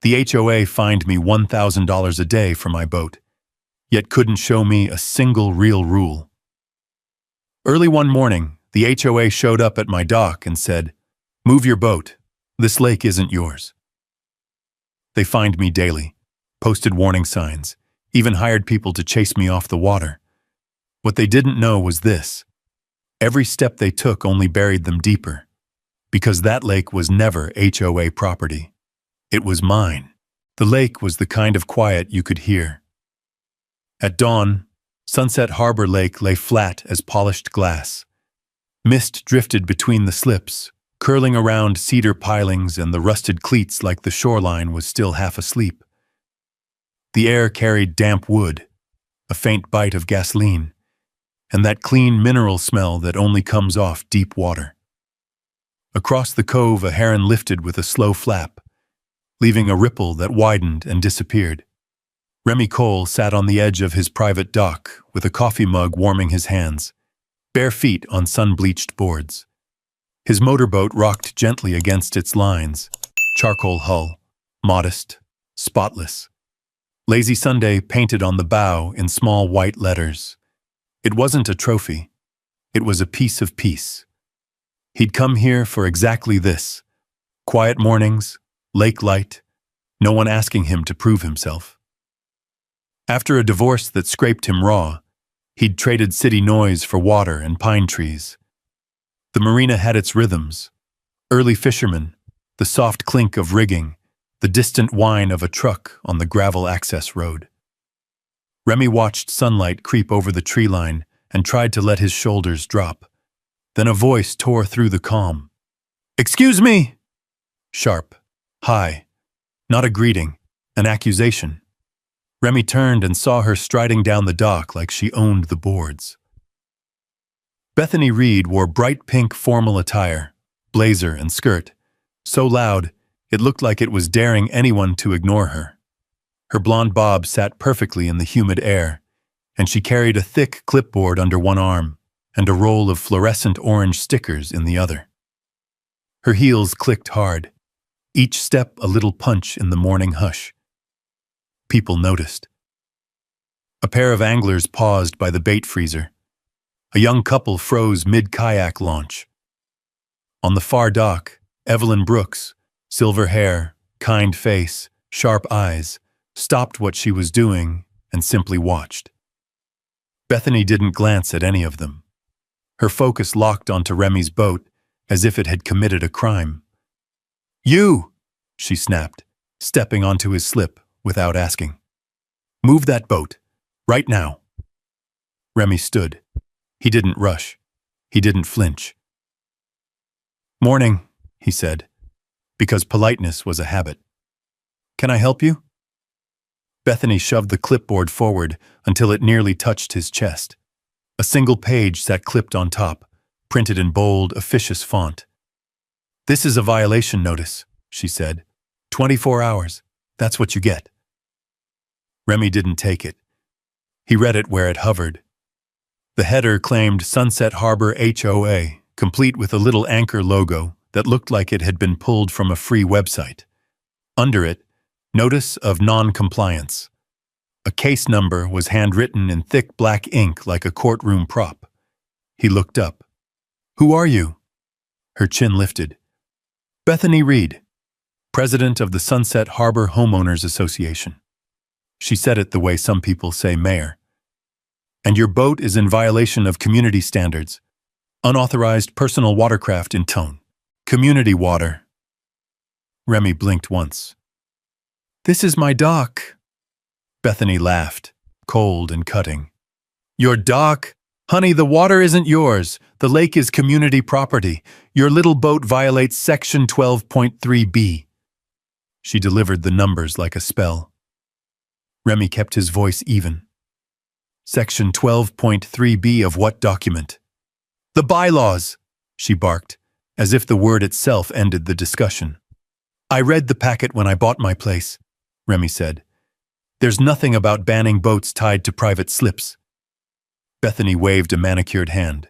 The HOA fined me $1,000 a day for my boat, yet couldn't show me a single real rule. Early one morning, the HOA showed up at my dock and said, "Move your boat. This lake isn't yours." They fined me daily, posted warning signs, even hired people to chase me off the water. What they didn't know was this: every step they took only buried them deeper, because that lake was never HOA property. It was mine. The lake was the kind of quiet you could hear. At dawn, Sunset Harbor Lake lay flat as polished glass. Mist drifted between the slips, curling around cedar pilings and the rusted cleats like the shoreline was still half asleep. The air carried damp wood, a faint bite of gasoline, and that clean mineral smell that only comes off deep water. Across the cove, a heron lifted with a slow flap, leaving a ripple that widened and disappeared. Remy Cole sat on the edge of his private dock with a coffee mug warming his hands, bare feet on sun-bleached boards. His motorboat rocked gently against its lines, charcoal hull, modest, spotless. Lazy Sunday painted on the bow in small white letters. It wasn't a trophy. It was a piece of peace. He'd come here for exactly this: quiet mornings, lake light, no one asking him to prove himself. After a divorce that scraped him raw, he'd traded city noise for water and pine trees. The marina had its rhythms: early fishermen, the soft clink of rigging, the distant whine of a truck on the gravel access road. Remy watched sunlight creep over the tree line and tried to let his shoulders drop. Then a voice tore through the calm. "Excuse me!" Sharp, high, not a greeting, an accusation. Remy turned and saw her striding down the dock like she owned the boards. Bethany Reed wore bright pink formal attire, blazer and skirt, so loud it looked like it was daring anyone to ignore her. Her blonde bob sat perfectly in the humid air, and she carried a thick clipboard under one arm and a roll of fluorescent orange stickers in the other. Her heels clicked hard, each step a little punch in the morning hush. People noticed. A pair of anglers paused by the bait freezer. A young couple froze mid-kayak launch. On the far dock, Evelyn Brooks, silver hair, kind face, sharp eyes, stopped what she was doing and simply watched. Bethany didn't glance at any of them. Her focus locked onto Remy's boat as if it had committed a crime. "You!" she snapped, stepping onto his slip without asking. "Move that boat, right now." Remy stood. He didn't rush. He didn't flinch. "Morning," he said, because politeness was a habit. "Can I help you?" Bethany shoved the clipboard forward until it nearly touched his chest. A single page sat clipped on top, printed in bold, officious font. "This is a violation notice," she said. 24 hours. That's what you get." Remy didn't take it. He read it where it hovered. The header claimed Sunset Harbor HOA, complete with a little anchor logo that looked like it had been pulled from a free website. Under it, notice of non-compliance. A case number was handwritten in thick black ink like a courtroom prop. He looked up. "Who are you?" Her chin lifted. "Bethany Reed, president of the Sunset Harbor Homeowners Association." She said it the way some people say mayor. "And your boat is in violation of community standards. Unauthorized personal watercraft in tone. Community water." Remy blinked once. "This is my dock." Bethany laughed, cold and cutting. "Your dock? Honey, the water isn't yours. The lake is community property. Your little boat violates Section 12.3b. She delivered the numbers like a spell. Remy kept his voice even. "Section 12.3b of what document?" "The bylaws," she barked, as if the word itself ended the discussion. "I read the packet when I bought my place," Remy said. "There's nothing about banning boats tied to private slips." Bethany waved a manicured hand.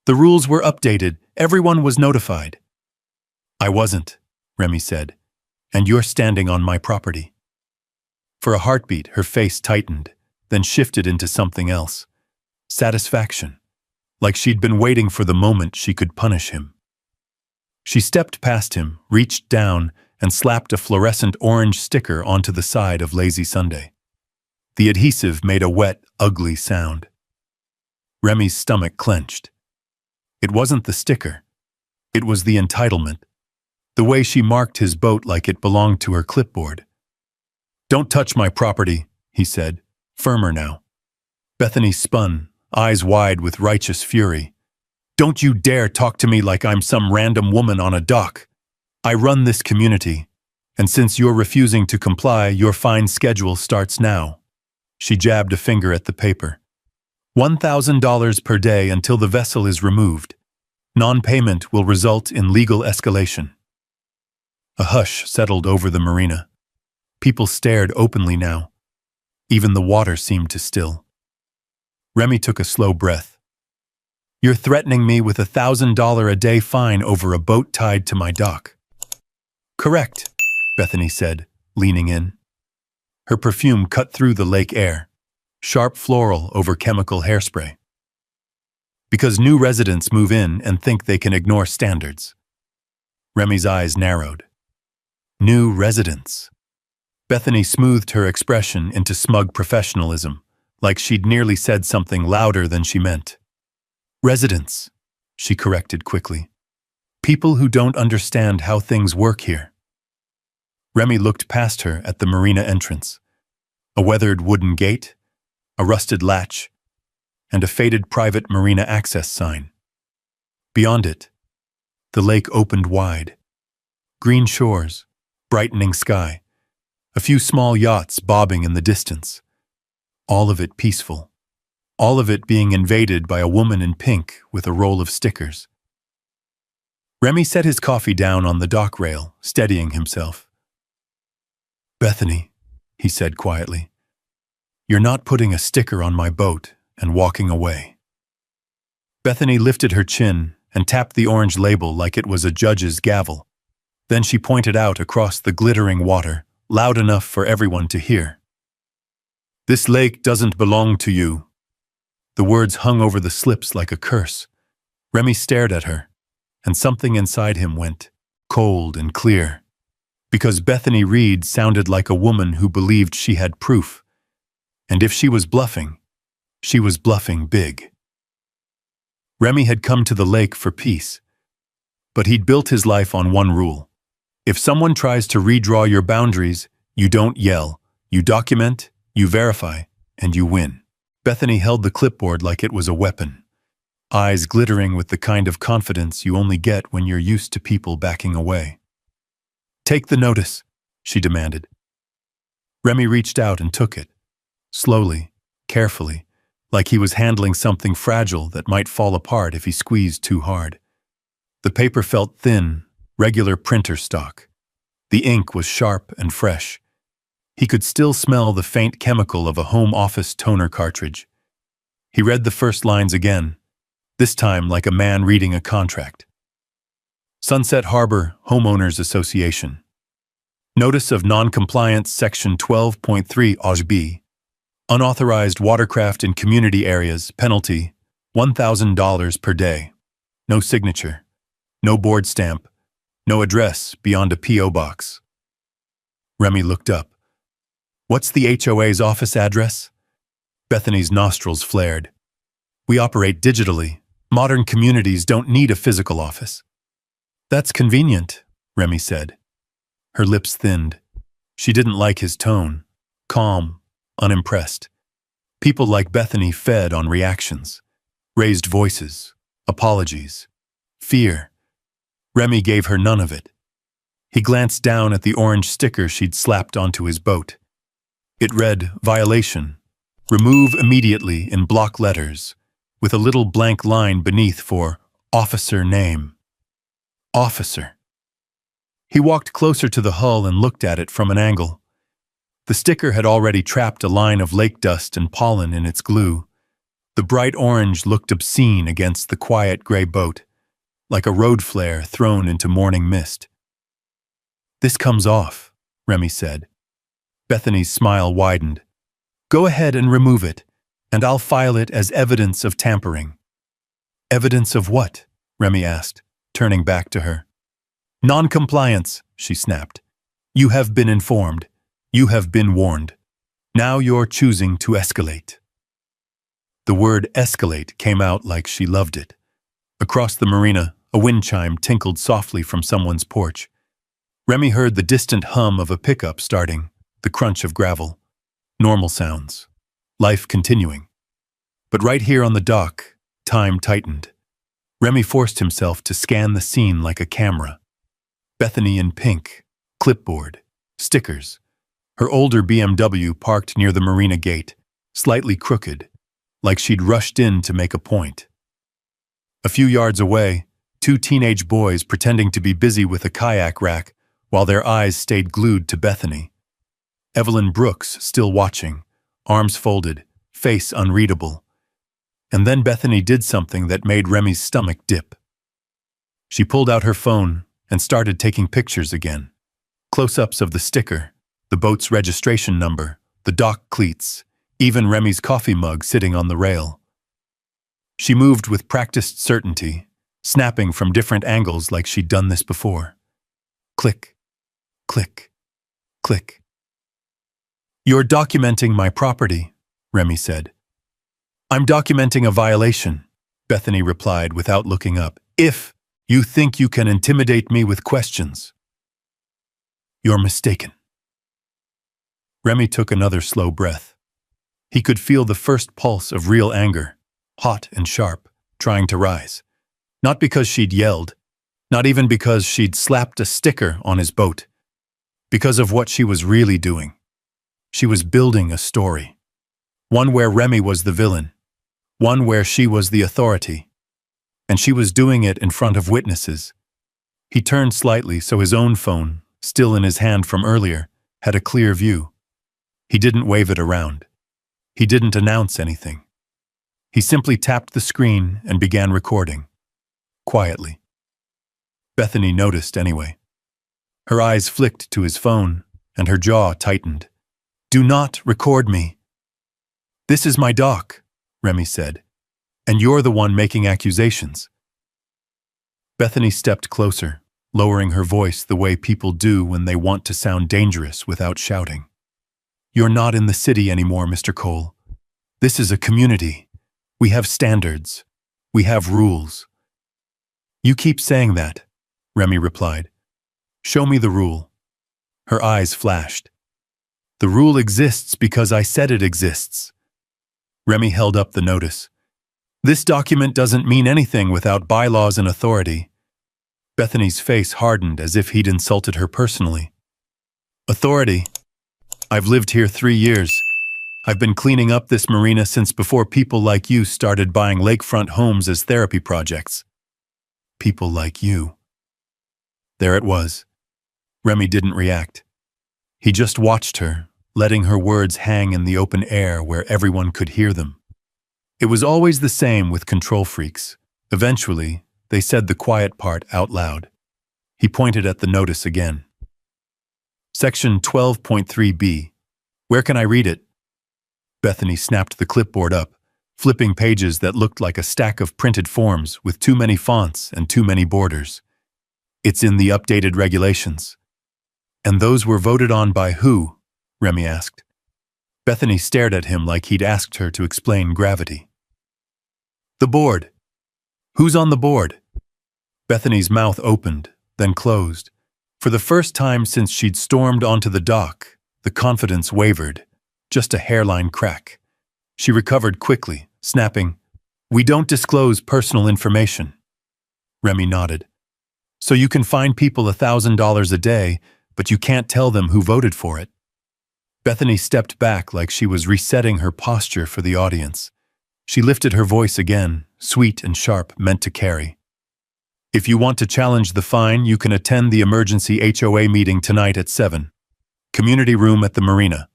"The rules were updated. Everyone was notified." "I wasn't," Remy said. And you're standing on my property." For a heartbeat, her face tightened, then shifted into something else. Satisfaction. Like she'd been waiting for the moment she could punish him. She stepped past him, reached down, and slapped a fluorescent orange sticker onto the side of Lazy Sunday. The adhesive made a wet, ugly sound. Remy's stomach clenched. It wasn't the sticker. It was the entitlement. The way she marked his boat like it belonged to her clipboard. "Don't touch my property," he said, firmer now. Bethany spun, eyes wide with righteous fury. "Don't you dare talk to me like I'm some random woman on a dock. I run this community, and since you're refusing to comply, your fine schedule starts now." She jabbed a finger at the paper. $1,000 per day until the vessel is removed. Non-payment will result in legal escalation. A hush settled over the marina. People stared openly now. Even the water seemed to still. Remy took a slow breath. "You're threatening me with $1,000 a day fine over a boat tied to my dock." "Correct," Bethany said, leaning in. Her perfume cut through the lake air, sharp floral over chemical hairspray. "Because new residents move in and think they can ignore standards." Remy's eyes narrowed. New residents. Bethany smoothed her expression into smug professionalism, like she'd nearly said something louder than she meant. "Residents," she corrected quickly. "People who don't understand how things work here." Remy looked past her at the marina entrance. A weathered wooden gate, a rusted latch, and a faded private marina access sign. Beyond it, the lake opened wide. Green shores, brightening sky, a few small yachts bobbing in the distance. All of it peaceful. All of it being invaded by a woman in pink with a roll of stickers. Remy set his coffee down on the dock rail, steadying himself. "Bethany," he said quietly, "you're not putting a sticker on my boat and walking away." Bethany lifted her chin and tapped the orange label like it was a judge's gavel. Then she pointed out across the glittering water, loud enough for everyone to hear. "This lake doesn't belong to you." The words hung over the slips like a curse. Remy stared at her, and something inside him went cold and clear. Because Bethany Reed sounded like a woman who believed she had proof. And if she was bluffing big. Remy had come to the lake for peace. But he'd built his life on one rule. If someone tries to redraw your boundaries, you don't yell, you document, you verify, and you win. Bethany held the clipboard like it was a weapon, eyes glittering with the kind of confidence you only get when you're used to people backing away. "Take the notice," she demanded. Remy reached out and took it, slowly, carefully, like he was handling something fragile that might fall apart if he squeezed too hard. The paper felt thin, regular printer stock. The ink was sharp and fresh. He could still smell the faint chemical of a home office toner cartridge. He read the first lines again, this time like a man reading a contract. Sunset Harbor Homeowners Association. Notice of Non-Compliance Section 12.3 OSB. Unauthorized watercraft in community areas, penalty, $1,000 per day. No signature. No board stamp. No address beyond a P.O. box. Remy looked up. "What's the HOA's office address?" Bethany's nostrils flared. "We operate digitally. Modern communities don't need a physical office." "That's convenient," Remy said. Her lips thinned. She didn't like his tone. Calm, unimpressed. People like Bethany fed on reactions. Raised voices, apologies, fear. Remy gave her none of it. He glanced down at the orange sticker she'd slapped onto his boat. It read, "Violation. Remove immediately" in block letters, with a little blank line beneath for officer name. Officer. He walked closer to the hull and looked at it from an angle. The sticker had already trapped a line of lake dust and pollen in its glue. The bright orange looked obscene against the quiet gray boat, like a road flare thrown into morning mist. "This comes off," Remy said. Bethany's smile widened. Go ahead and remove it, and I'll file it as evidence of tampering. Evidence of what? Remy asked, turning back to her. Non-compliance, she snapped. You have been informed. You have been warned. Now you're choosing to escalate. The word escalate came out like she loved it. Across the marina, a wind chime tinkled softly from someone's porch. Remy heard the distant hum of a pickup starting, the crunch of gravel. Normal sounds. Life continuing. But right here on the dock, time tightened. Remy forced himself to scan the scene like a camera. Bethany in pink, clipboard, stickers. Her older BMW parked near the marina gate, slightly crooked, like she'd rushed in to make a point. A few yards away, two teenage boys pretending to be busy with a kayak rack while their eyes stayed glued to Bethany. Evelyn Brooks still watching, arms folded, face unreadable. And then Bethany did something that made Remy's stomach dip. She pulled out her phone and started taking pictures again. Close-ups of the sticker, the boat's registration number, the dock cleats, even Remy's coffee mug sitting on the rail. She moved with practiced certainty, snapping from different angles like she'd done this before. Click, click, click. You're documenting my property, Remy said. I'm documenting a violation, Bethany replied without looking up. If you think you can intimidate me with questions, you're mistaken. Remy took another slow breath. He could feel the first pulse of real anger, hot and sharp, trying to rise. Not because she'd yelled, not even because she'd slapped a sticker on his boat, because of what she was really doing. She was building a story. One where Remy was the villain. One where she was the authority. And she was doing it in front of witnesses. He turned slightly so his own phone, still in his hand from earlier, had a clear view. He didn't wave it around. He didn't announce anything. He simply tapped the screen and began recording. Quietly. Bethany noticed anyway. Her eyes flicked to his phone, and her jaw tightened. Do not record me. This is my dock, Remy said, and you're the one making accusations. Bethany stepped closer, lowering her voice the way people do when they want to sound dangerous without shouting. You're not in the city anymore, Mr. Cole. This is a community. We have standards. We have rules. You keep saying that, Remy replied. Show me the rule. Her eyes flashed. The rule exists because I said it exists. Remy held up the notice. This document doesn't mean anything without bylaws and authority. Bethany's face hardened as if he'd insulted her personally. Authority? I've lived here 3 years. I've been cleaning up this marina since before people like you started buying lakefront homes as therapy projects. People like you. There it was. Remy didn't react. He just watched her, letting her words hang in the open air where everyone could hear them. It was always the same with control freaks. Eventually, they said the quiet part out loud. He pointed at the notice again. Section 12.3b. Where can I read it? Bethany snapped the clipboard up, flipping pages that looked like a stack of printed forms with too many fonts and too many borders. It's in the updated regulations. And those were voted on by who? Remy asked. Bethany stared at him like he'd asked her to explain gravity. The board. Who's on the board? Bethany's mouth opened, then closed. For the first time since she'd stormed onto the dock, the confidence wavered, just a hairline crack. She recovered quickly, snapping, We don't disclose personal information. Remy nodded. So you can fine people $1,000 a day, but you can't tell them who voted for it. Bethany stepped back like she was resetting her posture for the audience. She lifted her voice again, sweet and sharp, meant to carry. If you want to challenge the fine, you can attend the emergency HOA meeting tonight at 7. Community room at the marina.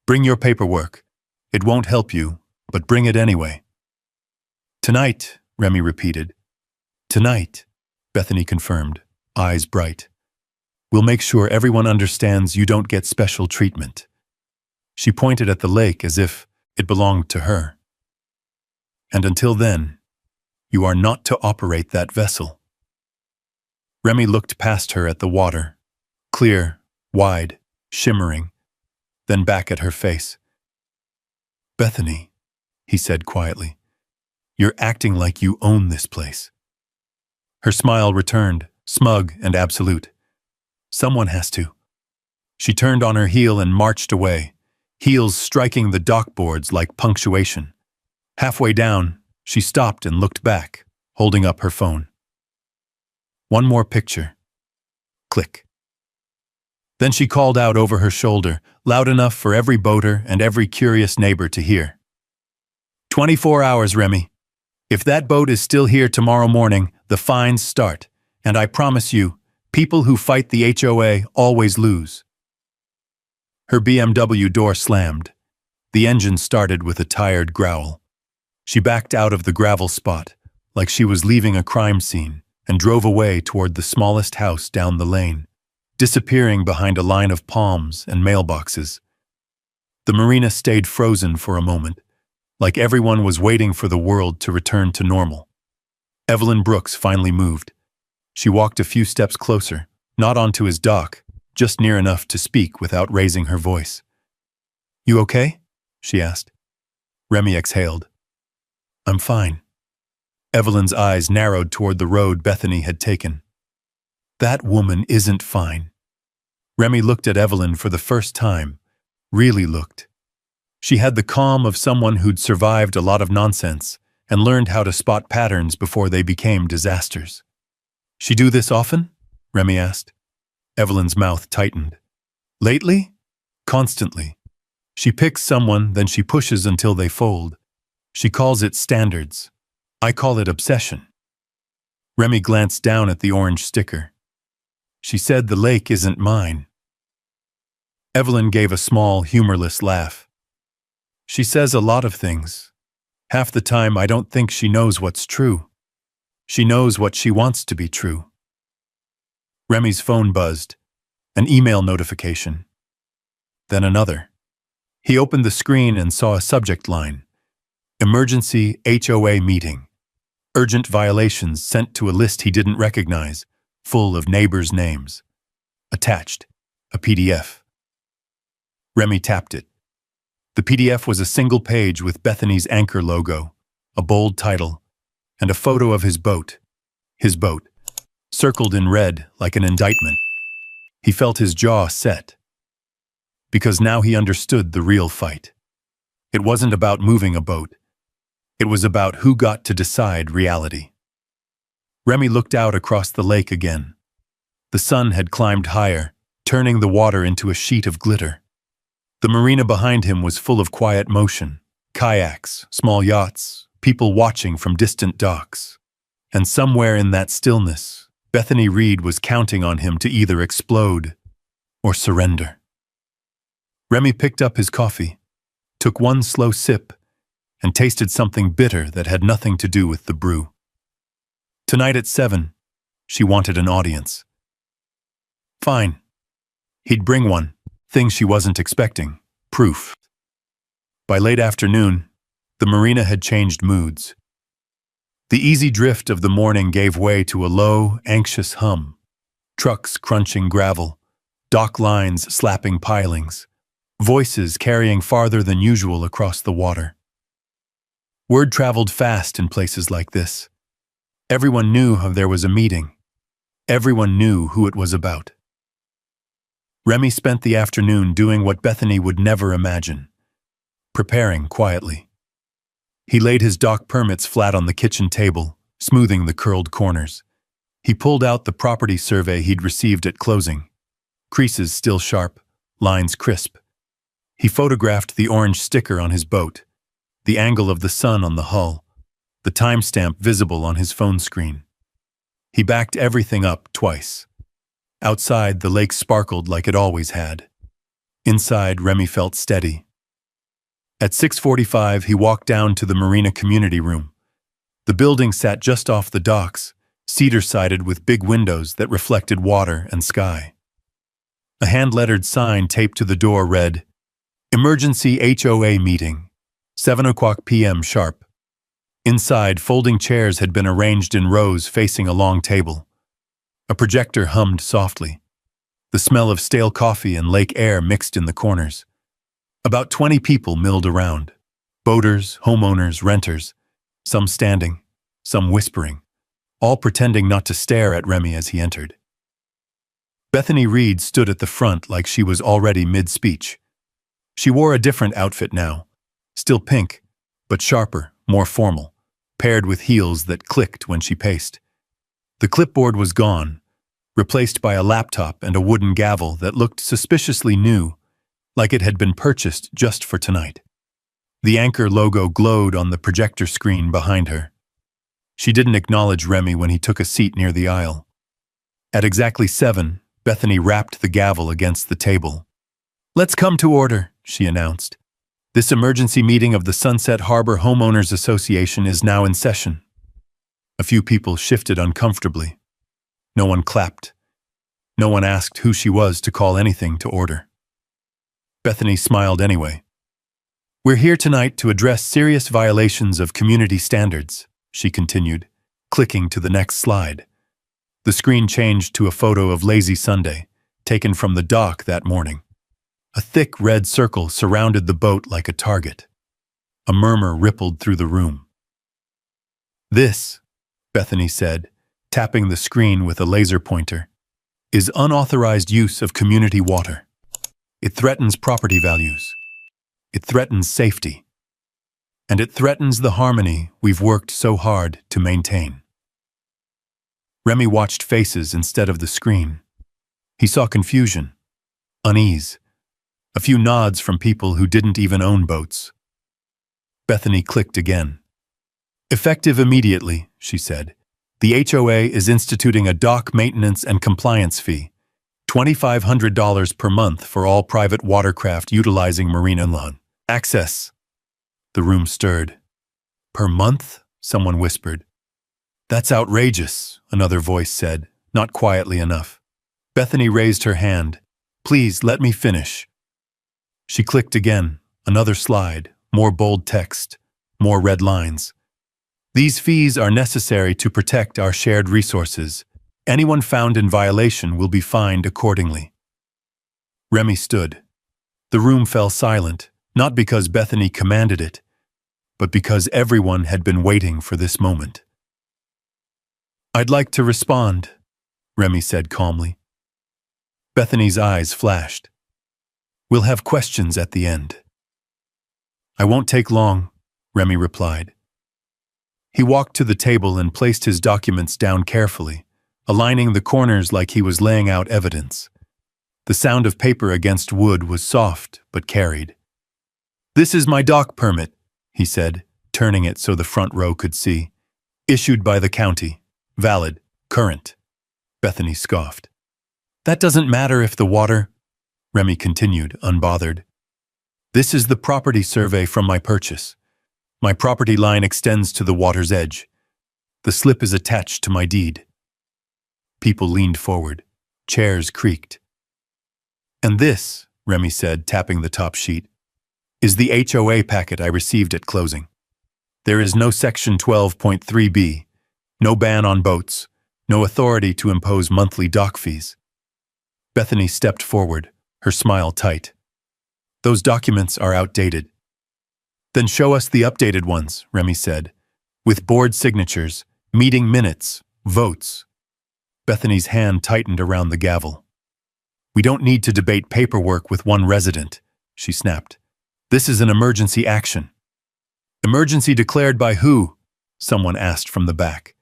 Bring your paperwork. It won't help you, but bring it anyway. Tonight, Remy repeated. Tonight, Bethany confirmed, eyes bright. We'll make sure everyone understands you don't get special treatment." She pointed at the lake as if it belonged to her. "And until then, you are not to operate that vessel." Remy looked past her at the water, clear, wide, shimmering, then back at her face. "Bethany," he said quietly, "you're acting like you own this place." Her smile returned, smug and absolute. "Someone has to." She turned on her heel and marched away, heels striking the dockboards like punctuation. Halfway down, she stopped and looked back, holding up her phone. One more picture. Click. Then she called out over her shoulder, loud enough for every boater and every curious neighbor to hear. 24 hours, Remy. If that boat is still here tomorrow morning, the fines start. And I promise you, people who fight the HOA always lose." Her BMW door slammed. The engine started with a tired growl. She backed out of the gravel spot, like she was leaving a crime scene, and drove away toward the smallest house down the lane, disappearing behind a line of palms and mailboxes. The marina stayed frozen for a moment, like everyone was waiting for the world to return to normal. Evelyn Brooks finally moved. She walked a few steps closer, not onto his dock, just near enough to speak without raising her voice. "You okay?" she asked. Remy exhaled. "I'm fine." Evelyn's eyes narrowed toward the road Bethany had taken. "That woman isn't fine." Remy looked at Evelyn for the first time, really looked. She had the calm of someone who'd survived a lot of nonsense and learned how to spot patterns before they became disasters. "She do this often?" Remy asked. Evelyn's mouth tightened. "Lately? Constantly. She picks someone, then she pushes until they fold. She calls it standards. I call it obsession." Remy glanced down at the orange sticker. "She said the lake isn't mine." Evelyn gave a small, humorless laugh. "She says a lot of things. Half the time I don't think she knows what's true. She knows what she wants to be true." Remy's phone buzzed. An email notification. Then another. He opened the screen and saw a subject line. "Emergency HOA meeting. Urgent violations sent to a list he didn't recognize, full of neighbors' names. Attached. A PDF." Remy tapped it. The PDF was a single page with Bethany's anchor logo, a bold title, and a photo of his boat, circled in red like an indictment. He felt his jaw set. Because now he understood the real fight. It wasn't about moving a boat. It was about who got to decide reality. Remy looked out across the lake again. The sun had climbed higher, turning the water into a sheet of glitter. The marina behind him was full of quiet motion, kayaks, small yachts, people watching from distant docks. And somewhere in that stillness, Bethany Reed was counting on him to either explode or surrender. Remy picked up his coffee, took one slow sip, and tasted something bitter that had nothing to do with the brew. Tonight at 7, she wanted an audience. Fine. He'd bring one, thing she wasn't expecting, proof. By late afternoon, the marina had changed moods. The easy drift of the morning gave way to a low, anxious hum. Trucks crunching gravel, dock lines slapping pilings, voices carrying farther than usual across the water. Word traveled fast in places like this. Everyone knew there was a meeting. Everyone knew who it was about. Remy spent the afternoon doing what Bethany would never imagine, preparing quietly. He laid his dock permits flat on the kitchen table, smoothing the curled corners. He pulled out the property survey he'd received at closing. Creases still sharp, lines crisp. He photographed the orange sticker on his boat, the angle of the sun on the hull, the timestamp visible on his phone screen. He backed everything up twice. Outside, the lake sparkled like it always had. Inside, Remy felt steady. At 6:45, he walked down to the marina community room. The building sat just off the docks, cedar-sided with big windows that reflected water and sky. A hand-lettered sign taped to the door read, "Emergency HOA meeting, 7 o'clock p.m. sharp." Inside, folding chairs had been arranged in rows facing a long table. A projector hummed softly. The smell of stale coffee and lake air mixed in the corners. About 20 people milled around. Boaters, homeowners, renters. Some standing, some whispering, all pretending not to stare at Remy as he entered. Bethany Reed stood at the front like she was already mid-speech. She wore a different outfit now, still pink, but sharper, more formal, paired with heels that clicked when she paced. The clipboard was gone, replaced by a laptop and a wooden gavel that looked suspiciously new, like it had been purchased just for tonight. The Anchor logo glowed on the projector screen behind her. She didn't acknowledge Remy when he took a seat near the aisle. At exactly 7, Bethany rapped the gavel against the table. "Let's come to order," she announced. "This emergency meeting of the Sunset Harbor Homeowners Association is now in session." A few people shifted uncomfortably. No one clapped. No one asked who she was to call anything to order. Bethany smiled anyway. "We're here tonight to address serious violations of community standards," she continued, clicking to the next slide. The screen changed to a photo of Lazy Sunday, taken from the dock that morning. A thick red circle surrounded the boat like a target. A murmur rippled through the room. "This," Bethany said, tapping the screen with a laser pointer, "is unauthorized use of community water. It threatens property values. It threatens safety. And it threatens the harmony we've worked so hard to maintain." Remy watched faces instead of the screen. He saw confusion, unease, a few nods from people who didn't even own boats. Bethany clicked again. "Effective immediately," she said. "The HOA is instituting a dock maintenance and compliance fee, $2,500 per month for all private watercraft utilizing marina lawn access." The room stirred. "Per month?" someone whispered. "That's outrageous," another voice said, not quietly enough. Bethany raised her hand. "Please, let me finish." She clicked again, another slide, more bold text, more red lines. "These fees are necessary to protect our shared resources. Anyone found in violation will be fined accordingly." Remy stood. The room fell silent, not because Bethany commanded it, but because everyone had been waiting for this moment. "I'd like to respond," Remy said calmly. Bethany's eyes flashed. "We'll have questions at the end." "I won't take long," Remy replied. He walked to the table and placed his documents down carefully, aligning the corners like he was laying out evidence. The sound of paper against wood was soft but carried. "This is my dock permit," he said, turning it so the front row could see. "Issued by the county. Valid. Current." Bethany scoffed. "That doesn't matter if the water—" Remy continued, unbothered. "This is the property survey from my purchase. My property line extends to the water's edge. The slip is attached to my deed." People leaned forward. Chairs creaked. "And this," Remy said, tapping the top sheet, "is the HOA packet I received at closing. There is no Section 12.3b, no ban on boats, no authority to impose monthly dock fees." Bethany stepped forward, her smile tight. "Those documents are outdated." "Then show us the updated ones," Remy said, "with board signatures, meeting minutes, votes." Bethany's hand tightened around the gavel. "We don't need to debate paperwork with one resident," she snapped. "This is an emergency action." "Emergency declared by who?" someone asked from the back.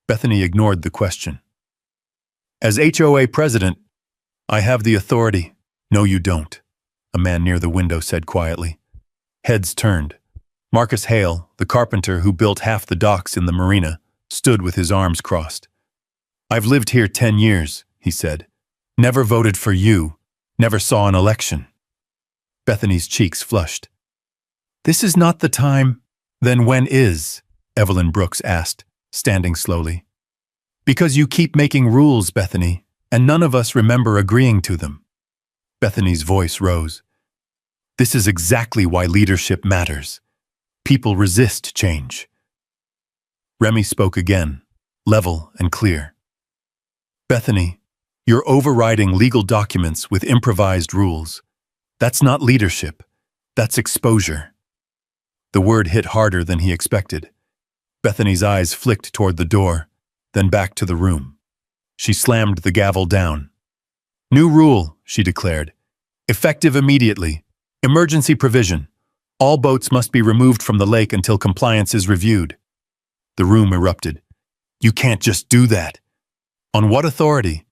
Bethany ignored the question. "As HOA president, I have the authority." "No, you don't," a man near the window said quietly. Heads turned. Marcus Hale, the carpenter who built half the docks in the marina, stood with his arms crossed. "I've lived here 10 years, he said. "Never voted for you, never saw an election." Bethany's cheeks flushed. "This is not the time." "Then when is?" Evelyn Brooks asked, standing slowly. "Because you keep making rules, Bethany," and none of us remember agreeing to them. Bethany's voice rose. This is exactly why leadership matters. People resist change. Remy spoke again, level and clear. Bethany, you're overriding legal documents with improvised rules. That's not leadership. That's exposure. The word hit harder than he expected. Bethany's eyes flicked toward the door, then back to the room. She slammed the gavel down. New rule, she declared. Effective immediately. Emergency provision. All boats must be removed from the lake until compliance is reviewed. The room erupted. You can't just do that. On what authority?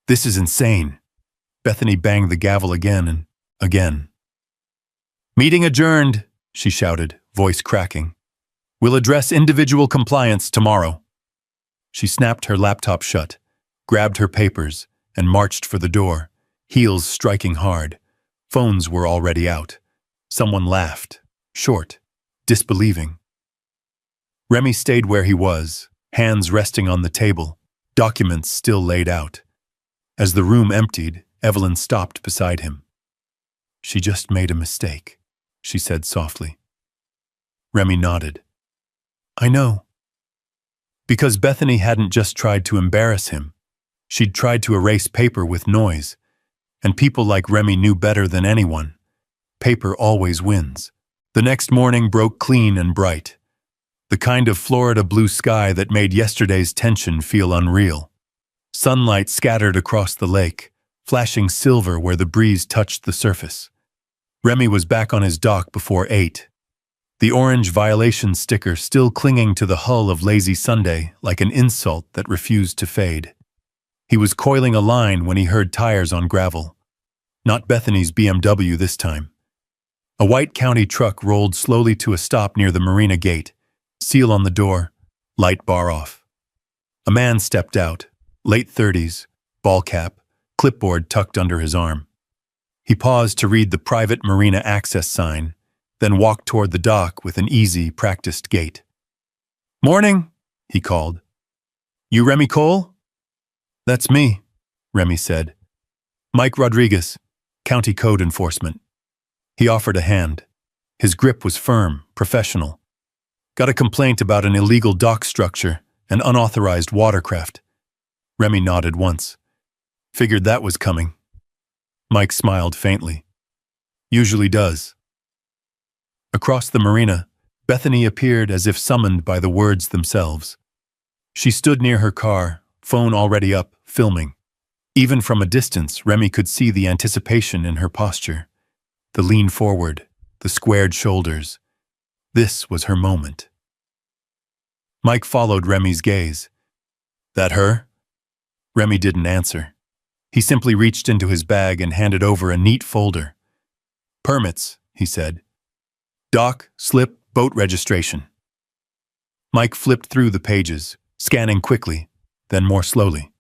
This is insane. Bethany banged the gavel again and again. Meeting adjourned, she shouted, voice cracking. We'll address individual compliance tomorrow. She snapped her laptop shut, grabbed her papers, and marched for the door, heels striking hard. Phones were already out. Someone laughed, short, disbelieving. Remy stayed where he was, hands resting on the table, documents still laid out. As the room emptied, Evelyn stopped beside him. She just made a mistake, she said softly. Remy nodded. I know. Because Bethany hadn't just tried to embarrass him. She'd tried to erase paper with noise, and people like Remy knew better than anyone. Paper always wins. The next morning broke clean and bright. The kind of Florida blue sky that made yesterday's tension feel unreal. Sunlight scattered across the lake, flashing silver where the breeze touched the surface. Remy was back on his dock before 8. The orange violation sticker still clinging to the hull of Lazy Sunday like an insult that refused to fade. He was coiling a line when he heard tires on gravel. Not Bethany's BMW this time. A white county truck rolled slowly to a stop near the marina gate, seal on the door, light bar off. A man stepped out, late 30s, ball cap, clipboard tucked under his arm. He paused to read the private marina access sign, then walked toward the dock with an easy, practiced gait. Morning, he called. You Remy Cole? That's me, Remy said. Mike Rodriguez, County Code Enforcement. He offered a hand. His grip was firm, professional. Got a complaint about an illegal dock structure, an unauthorized watercraft. Remy nodded once. Figured that was coming. Mike smiled faintly. Usually does. Across the marina, Bethany appeared as if summoned by the words themselves. She stood near her car, phone already up, filming. Even from a distance, Remy could see the anticipation in her posture. The lean forward, the squared shoulders. This was her moment. Mike followed Remy's gaze. That her? Remy didn't answer. He simply reached into his bag and handed over a neat folder. Permits, he said. Dock, slip, boat registration. Mike flipped through the pages, scanning quickly, then more slowly.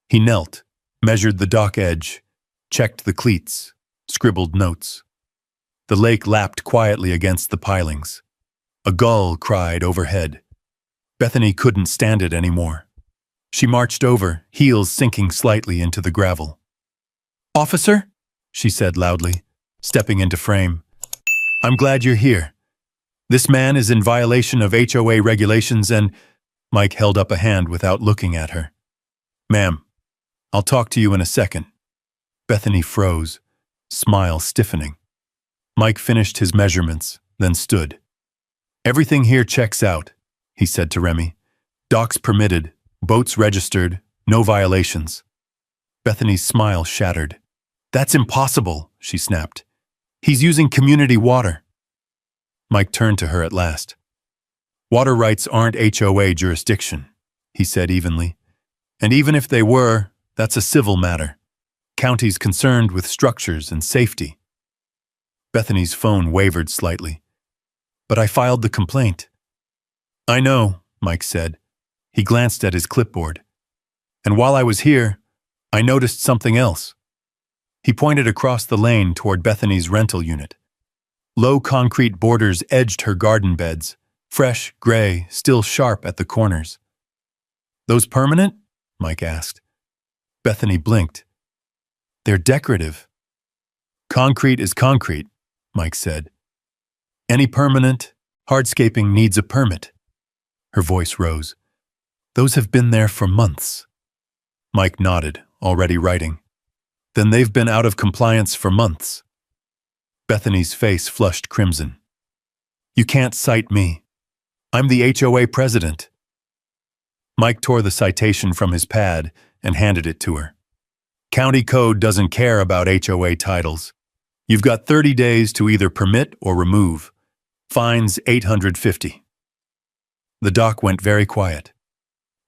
He knelt, measured the dock edge, checked the cleats, scribbled notes. The lake lapped quietly against the pilings. A gull cried overhead. Bethany couldn't stand it anymore. She marched over, heels sinking slightly into the gravel. Officer, she said loudly, stepping into frame. I'm glad you're here. This man is in violation of HOA regulations and… Mike held up a hand without looking at her. Ma'am, I'll talk to you in a second. Bethany froze, smile stiffening. Mike finished his measurements, then stood. Everything here checks out, he said to Remy. Docks permitted, boats registered, no violations. Bethany's smile shattered. That's impossible, she snapped. He's using community water. Mike turned to her at last. Water rights aren't HOA jurisdiction, he said evenly. And even if they were, that's a civil matter. County's concerned with structures and safety. Bethany's phone wavered slightly. But I filed the complaint. I know, Mike said. He glanced at his clipboard. And while I was here, I noticed something else. He pointed across the lane toward Bethany's rental unit. Low concrete borders edged her garden beds, fresh, gray, still sharp at the corners. Those permanent? Mike asked. Bethany blinked. They're decorative. Concrete is concrete, Mike said. Any permanent, hardscaping needs a permit. Her voice rose. Those have been there for months. Mike nodded, already writing. Then they've been out of compliance for months. Bethany's face flushed crimson. You can't cite me. I'm the HOA president. Mike tore the citation from his pad and handed it to her. County code doesn't care about HOA titles. You've got 30 days to either permit or remove. Fines $850. The doc went very quiet.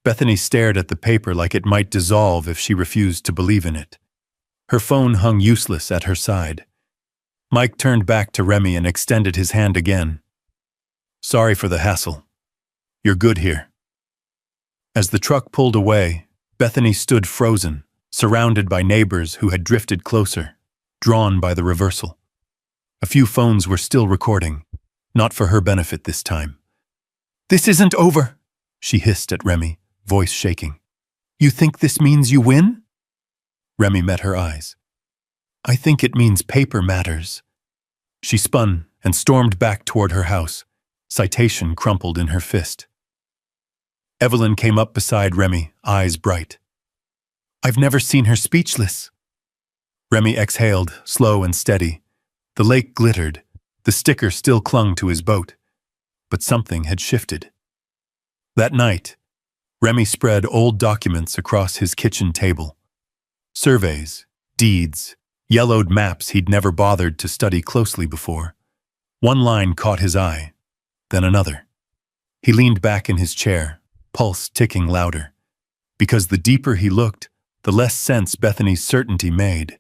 Bethany stared at the paper like it might dissolve if she refused to believe in it. Her phone hung useless at her side. Mike turned back to Remy and extended his hand again. Sorry for the hassle. You're good here. As the truck pulled away, Bethany stood frozen, surrounded by neighbors who had drifted closer, drawn by the reversal. A few phones were still recording, not for her benefit this time. This isn't over, she hissed at Remy, voice shaking. You think this means you win? Remy met her eyes. I think it means paper matters. She spun and stormed back toward her house, citation crumpled in her fist. Evelyn came up beside Remy, eyes bright. I've never seen her speechless. Remy exhaled, slow and steady. The lake glittered. The sticker still clung to his boat. But something had shifted. That night, Remy spread old documents across his kitchen table. Surveys, deeds, yellowed maps he'd never bothered to study closely before. One line caught his eye, then another. He leaned back in his chair, pulse ticking louder. Because the deeper he looked, the less sense Bethany's certainty made,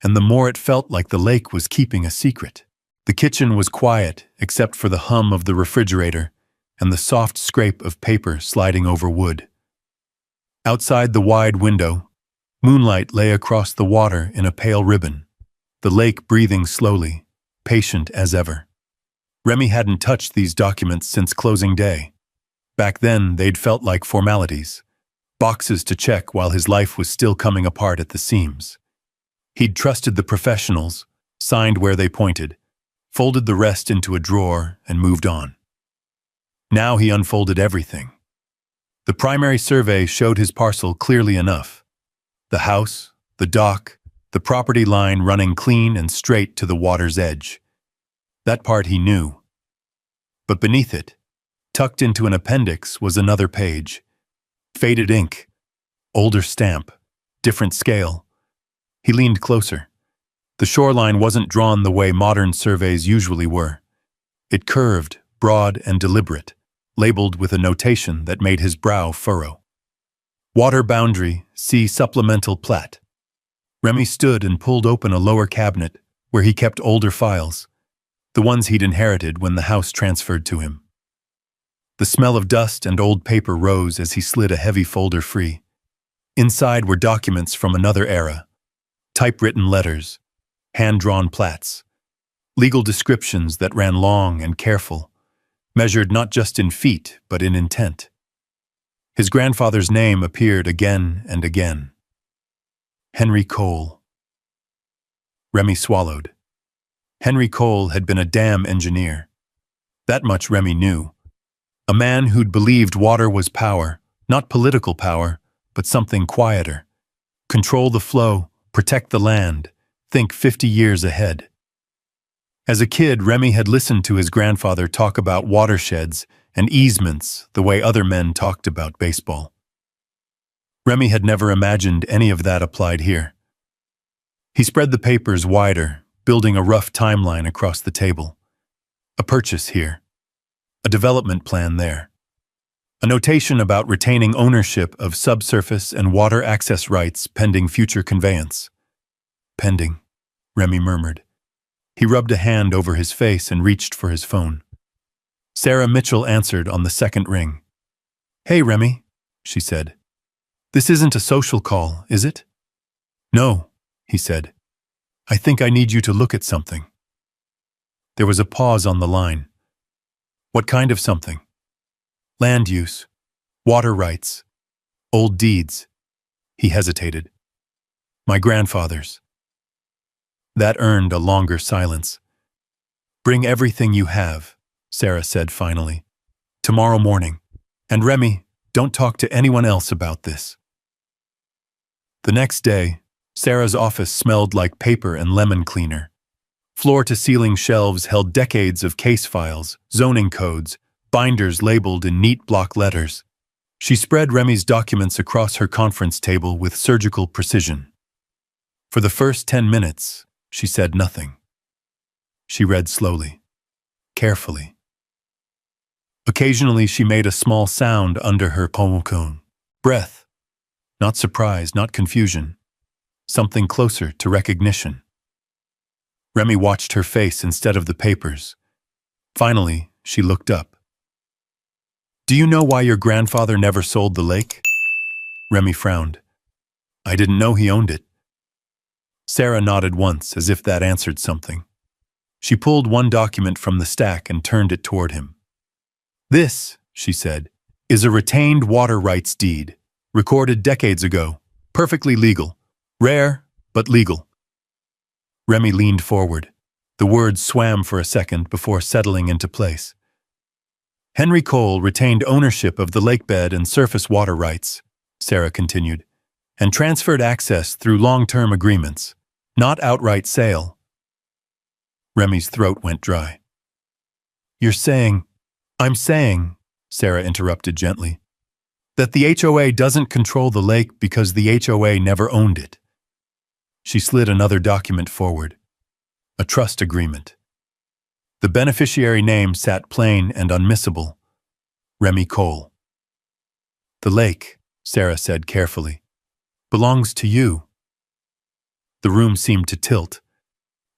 and the more it felt like the lake was keeping a secret. The kitchen was quiet except for the hum of the refrigerator and the soft scrape of paper sliding over wood. Outside the wide window, moonlight lay across the water in a pale ribbon, the lake breathing slowly, patient as ever. Remy hadn't touched these documents since closing day. Back then, they'd felt like formalities, boxes to check while his life was still coming apart at the seams. He'd trusted the professionals, signed where they pointed, folded the rest into a drawer, and moved on. Now he unfolded everything. The primary survey showed his parcel clearly enough. The house, the dock, the property line running clean and straight to the water's edge. That part he knew. But beneath it, tucked into an appendix, was another page. Faded ink, older stamp, different scale. He leaned closer. The shoreline wasn't drawn the way modern surveys usually were. It curved, broad and deliberate, labeled with a notation that made his brow furrow. Water boundary, see supplemental plat. Remy stood and pulled open a lower cabinet where he kept older files, the ones he'd inherited when the house transferred to him. The smell of dust and old paper rose as he slid a heavy folder free. Inside were documents from another era, typewritten letters, hand-drawn plats, legal descriptions that ran long and careful, measured not just in feet but in intent. His grandfather's name appeared again and again. Henry Cole. Remy swallowed. Henry Cole had been a dam engineer. That much Remy knew. A man who'd believed water was power, not political power, but something quieter. Control the flow, protect the land, think 50 years ahead. As a kid, Remy had listened to his grandfather talk about watersheds and easements the way other men talked about baseball. Remy had never imagined any of that applied here. He spread the papers wider, building a rough timeline across the table. A purchase here. A development plan there. A notation about retaining ownership of subsurface and water access rights pending future conveyance. Pending, Remy murmured. He rubbed a hand over his face and reached for his phone. Sarah Mitchell answered on the second ring. Hey, Remy, she said. This isn't a social call, is it? No, he said. I think I need you to look at something. There was a pause on the line. What kind of something? Land use, water rights, old deeds. He hesitated. My grandfather's. That earned a longer silence. Bring everything you have, Sarah said finally. Tomorrow morning. And Remy, don't talk to anyone else about this. The next day, Sarah's office smelled like paper and lemon cleaner. Floor-to-ceiling shelves held decades of case files, zoning codes, binders labeled in neat block letters. She spread Remy's documents across her conference table with surgical precision. For the first 10 minutes, she said nothing. She read slowly, carefully. Occasionally, she made a small sound under her pomocone. Breath. Not surprise, not confusion. Something closer to recognition. Remy watched her face instead of the papers. Finally, she looked up. Do you know why your grandfather never sold the lake? Remy frowned. I didn't know he owned it. Sarah nodded once, as if that answered something. She pulled one document from the stack and turned it toward him. This, she said, is a retained water rights deed, recorded decades ago, perfectly legal. Rare, but legal. Remy leaned forward. The words swam for a second before settling into place. Henry Cole retained ownership of the lakebed and surface water rights, Sarah continued, and transferred access through long-term agreements, not outright sale. Remy's throat went dry. I'm saying, Sarah interrupted gently, that the HOA doesn't control the lake because the HOA never owned it. She slid another document forward. A trust agreement. The beneficiary name sat plain and unmissable. Remy Cole. The lake, Sarah said carefully, belongs to you. The room seemed to tilt.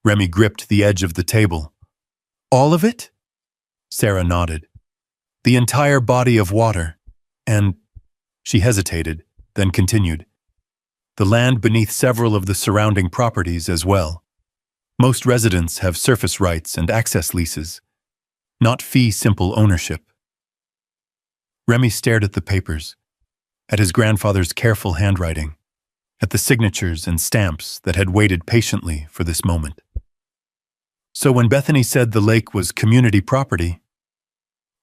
Remy gripped the edge of the table. All of it? Sarah nodded. The entire body of water. And she hesitated, then continued. The land beneath several of the surrounding properties as well. Most residents have surface rights and access leases, not fee-simple ownership. Remy stared at the papers, at his grandfather's careful handwriting, at the signatures and stamps that had waited patiently for this moment. So when Bethany said the lake was community property,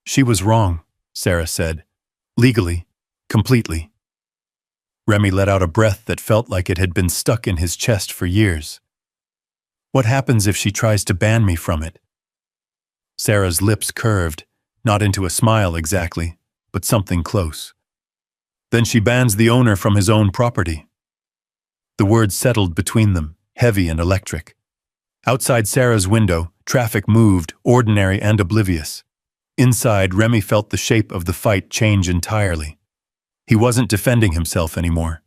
she was wrong, Sarah said, legally, completely. Remy let out a breath that felt like it had been stuck in his chest for years. What happens if she tries to ban me from it? Sarah's lips curved, not into a smile exactly, but something close. Then she bans the owner from his own property. The words settled between them, heavy and electric. Outside Sarah's window, traffic moved, ordinary and oblivious. Inside, Remy felt the shape of the fight change entirely. He wasn't defending himself anymore.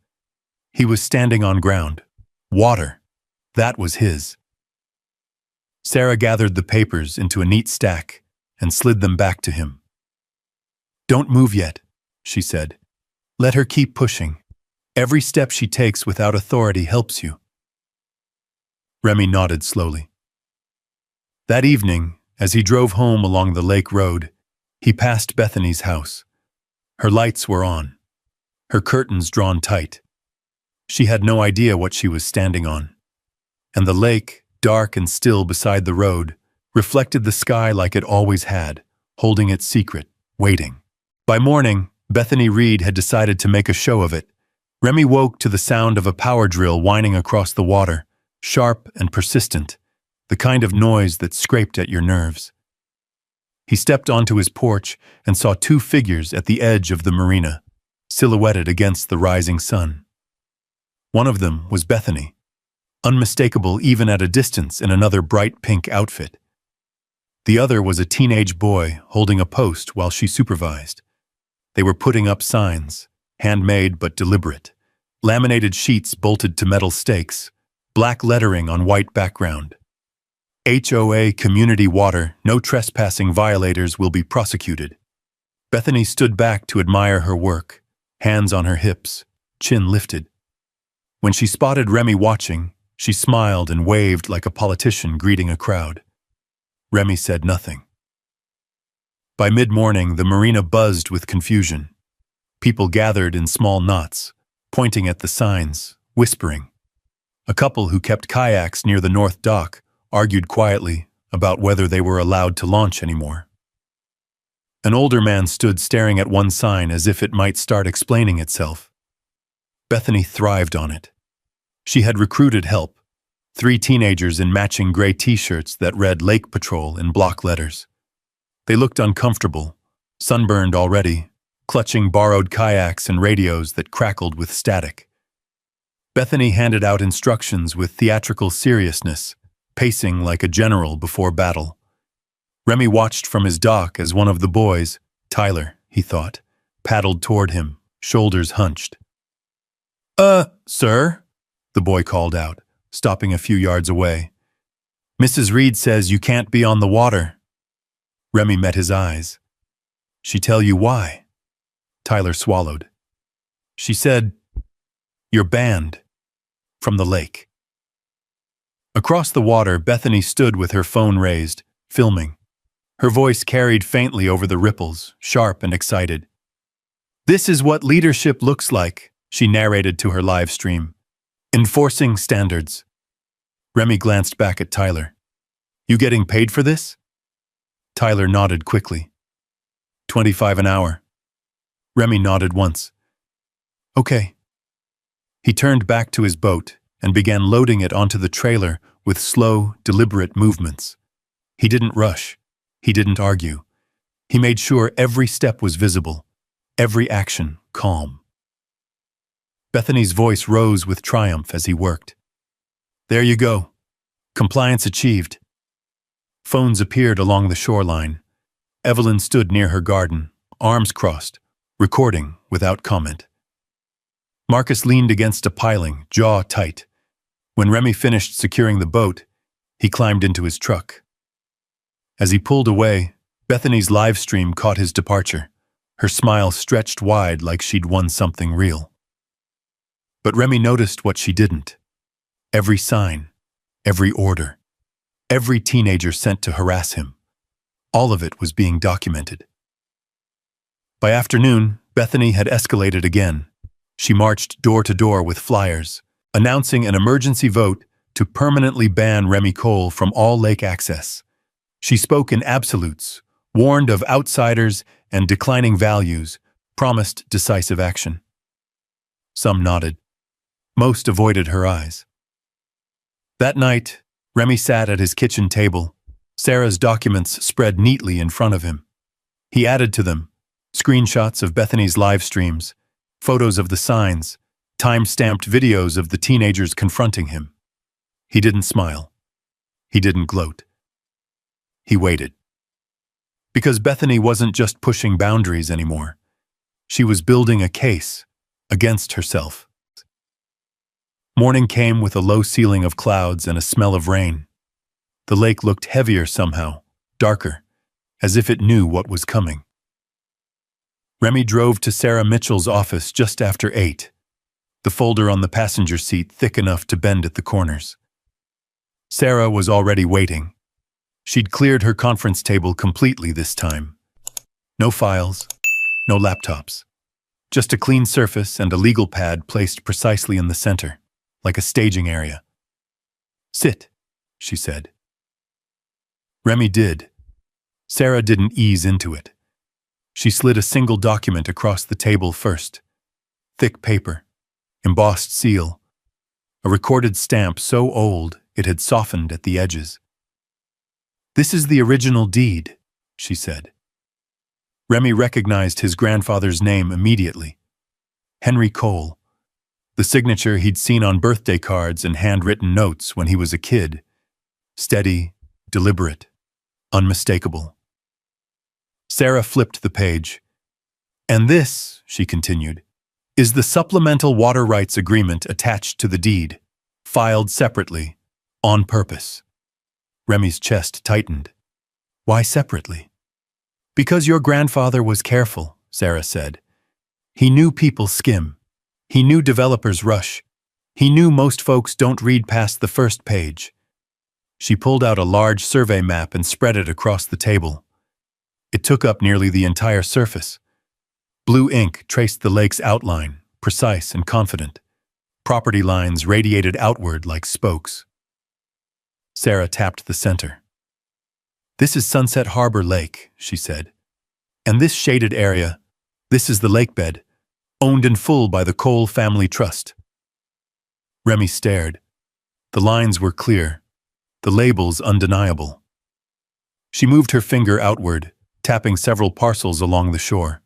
He was standing on ground. Water. That was his. Sarah gathered the papers into a neat stack and slid them back to him. Don't move yet, she said. Let her keep pushing. Every step she takes without authority helps you. Remy nodded slowly. That evening, as he drove home along the lake road, he passed Bethany's house. Her lights were on, her curtains drawn tight. She had no idea what she was standing on. And the lake, dark and still beside the road, reflected the sky like it always had, holding its secret, waiting. By morning, Bethany Reed had decided to make a show of it. Remy woke to the sound of a power drill whining across the water, sharp and persistent, the kind of noise that scraped at your nerves. He stepped onto his porch and saw two figures at the edge of the marina, silhouetted against the rising sun. One of them was Bethany, unmistakable even at a distance in another bright pink outfit. The other was a teenage boy holding a post while she supervised. They were putting up signs, handmade but deliberate, laminated sheets bolted to metal stakes, black lettering on white background. HOA Community Water, no trespassing, violators will be prosecuted. Bethany stood back to admire her work, hands on her hips, chin lifted. When she spotted Remy watching, she smiled and waved like a politician greeting a crowd. Remy said nothing. By mid-morning, the marina buzzed with confusion. People gathered in small knots, pointing at the signs, whispering. A couple who kept kayaks near the north dock argued quietly about whether they were allowed to launch anymore. An older man stood staring at one sign as if it might start explaining itself. Bethany thrived on it. She had recruited help, 3 teenagers in matching gray t-shirts that read Lake Patrol in block letters. They looked uncomfortable, sunburned already, clutching borrowed kayaks and radios that crackled with static. Bethany handed out instructions with theatrical seriousness, pacing like a general before battle. Remy watched from his dock as one of the boys, Tyler, he thought, paddled toward him, shoulders hunched. Sir?" the boy called out, stopping a few yards away. "Mrs. Reed says you can't be on the water." Remy met his eyes. "She tell you why?" Tyler swallowed. "She said, you're banned from the lake." Across the water, Bethany stood with her phone raised, filming. Her voice carried faintly over the ripples, sharp and excited. "This is what leadership looks like," she narrated to her live stream. "Enforcing standards." Remy glanced back at Tyler. "You getting paid for this?" Tyler nodded quickly. $25 an hour. Remy nodded once. "Okay." He turned back to his boat and began loading it onto the trailer with slow, deliberate movements. He didn't rush. He didn't argue. He made sure every step was visible, every action calm. Bethany's voice rose with triumph as he worked. "There you go. Compliance achieved." Phones appeared along the shoreline. Evelyn stood near her garden, arms crossed, recording without comment. Marcus leaned against a piling, jaw tight. When Remy finished securing the boat, he climbed into his truck. As he pulled away, Bethany's live stream caught his departure. Her smile stretched wide like she'd won something real. But Remy noticed what she didn't. Every sign, every order, every teenager sent to harass him. All of it was being documented. By afternoon, Bethany had escalated again. She marched door to door with flyers, announcing an emergency vote to permanently ban Remy Cole from all lake access. She spoke in absolutes, warned of outsiders and declining values, promised decisive action. Some nodded. Most avoided her eyes. That night, Remy sat at his kitchen table, Sarah's documents spread neatly in front of him. He added to them screenshots of Bethany's live streams, photos of the signs, time-stamped videos of the teenagers confronting him. He didn't smile. He didn't gloat. He waited. Because Bethany wasn't just pushing boundaries anymore. She was building a case against herself. Morning came with a low ceiling of clouds and a smell of rain. The lake looked heavier somehow, darker, as if it knew what was coming. Remy drove to Sarah Mitchell's office just after 8, the folder on the passenger seat thick enough to bend at the corners. Sarah was already waiting. She'd cleared her conference table completely this time. No files, no laptops. Just a clean surface and a legal pad placed precisely in the center, like a staging area. "Sit," she said. Remy did. Sarah didn't ease into it. She slid a single document across the table first. Thick paper, embossed seal, a recorded stamp so old it had softened at the edges. "This is the original deed," she said. Remy recognized his grandfather's name immediately. Henry Cole. The signature he'd seen on birthday cards and handwritten notes when he was a kid. Steady, deliberate, unmistakable. Sarah flipped the page. "And this," she continued, "is the supplemental water rights agreement attached to the deed, filed separately, on purpose." Remy's chest tightened. "Why separately?" "Because your grandfather was careful," Sarah said. "He knew people skim. He knew developers rush. He knew most folks don't read past the first page." She pulled out a large survey map and spread it across the table. It took up nearly the entire surface. Blue ink traced the lake's outline, precise and confident. Property lines radiated outward like spokes. Sarah tapped the center. "This is Sunset Harbor Lake," she said. "And this shaded area, this is the lakebed, owned in full by the Cole Family Trust." Remy stared. The lines were clear, the labels undeniable. She moved her finger outward, tapping several parcels along the shore.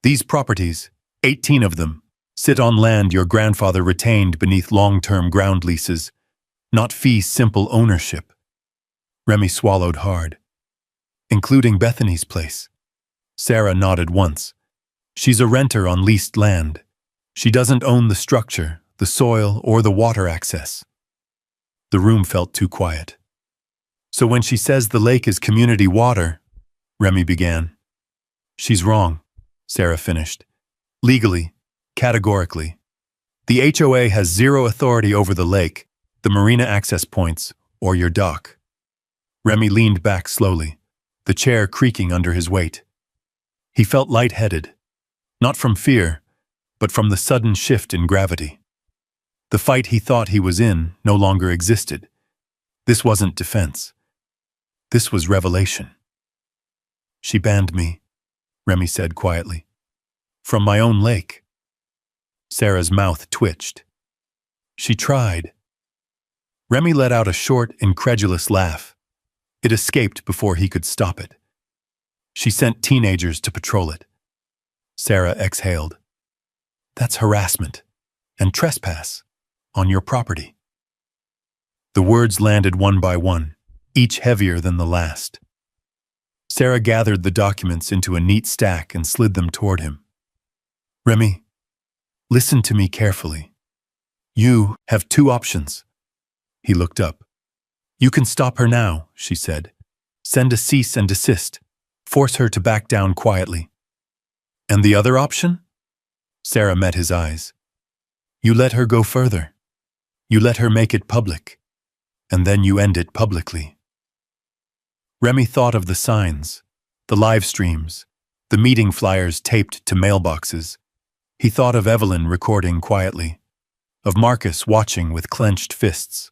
"These properties, 18 of them, sit on land your grandfather retained beneath long-term ground leases, not fee-simple ownership." Remy swallowed hard. "Including Bethany's place." Sarah nodded once. "She's a renter on leased land. She doesn't own the structure, the soil, or the water access." The room felt too quiet. "So when she says the lake is community water," Remy began. "She's wrong," Sarah finished. "Legally, categorically. The HOA has zero authority over the lake, the marina access points, or your dock." Remy leaned back slowly, the chair creaking under his weight. He felt lightheaded, not from fear, but from the sudden shift in gravity. The fight he thought he was in no longer existed. This wasn't defense. This was revelation. "She banned me," Remy said quietly. "From my own lake." Sarah's mouth twitched. "She tried." Remy let out a short, incredulous laugh. It escaped before he could stop it. "She sent teenagers to patrol it." Sarah exhaled. "That's harassment and trespass on your property." The words landed one by one, each heavier than the last. Sarah gathered the documents into a neat stack and slid them toward him. "Remy, listen to me carefully. You have two options." He looked up. "You can stop her now," she said. "Send a cease and desist. Force her to back down quietly." "And the other option?" Sarah met his eyes. "You let her go further. You let her make it public. And then you end it publicly." Remy thought of the signs, the live streams, the meeting flyers taped to mailboxes. He thought of Evelyn recording quietly, of Marcus watching with clenched fists,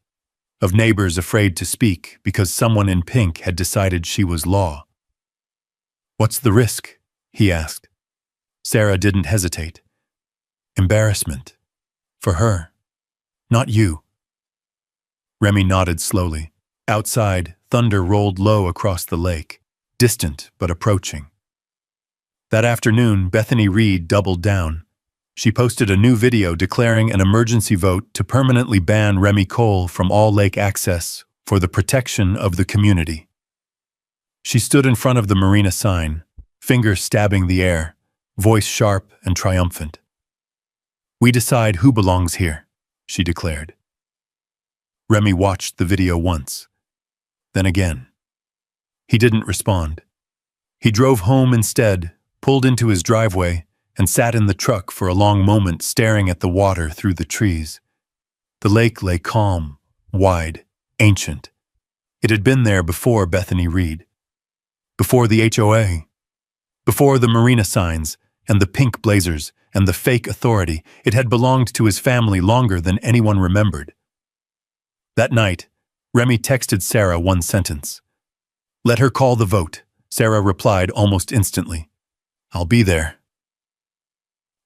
of neighbors afraid to speak because someone in pink had decided she was law. "What's the risk?" he asked. Sarah didn't hesitate. "Embarrassment. For her. Not you." Remy nodded slowly. Outside, thunder rolled low across the lake, distant but approaching. That afternoon, Bethany Reed doubled down. She posted a new video declaring an emergency vote to permanently ban Remy Cole from all lake access for the protection of the community. She stood in front of the marina sign, fingers stabbing the air, voice sharp and triumphant. "We decide who belongs here," she declared. Remy watched the video once, then again. He didn't respond. He drove home instead, pulled into his driveway, and sat in the truck for a long moment staring at the water through the trees. The lake lay calm, wide, ancient. It had been there before Bethany Reed, before the HOA, before the marina signs and the pink blazers and the fake authority. It had belonged to his family longer than anyone remembered. That night, Remy texted Sarah one sentence. "Let her call the vote," Sarah replied almost instantly. "I'll be there."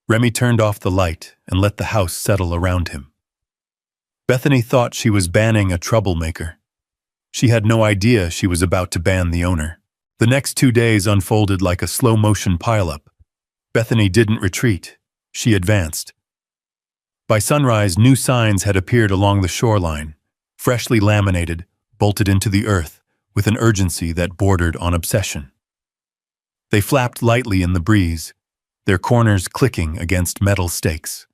Remy turned off the light and let the house settle around him. Bethany thought she was banning a troublemaker. She had no idea she was about to ban the owner. The next 2 days unfolded like a slow-motion pileup. Bethany didn't retreat. She advanced. By sunrise, new signs had appeared along the shoreline, freshly laminated, bolted into the earth, with an urgency that bordered on obsession. They flapped lightly in the breeze, their corners clicking against metal stakes.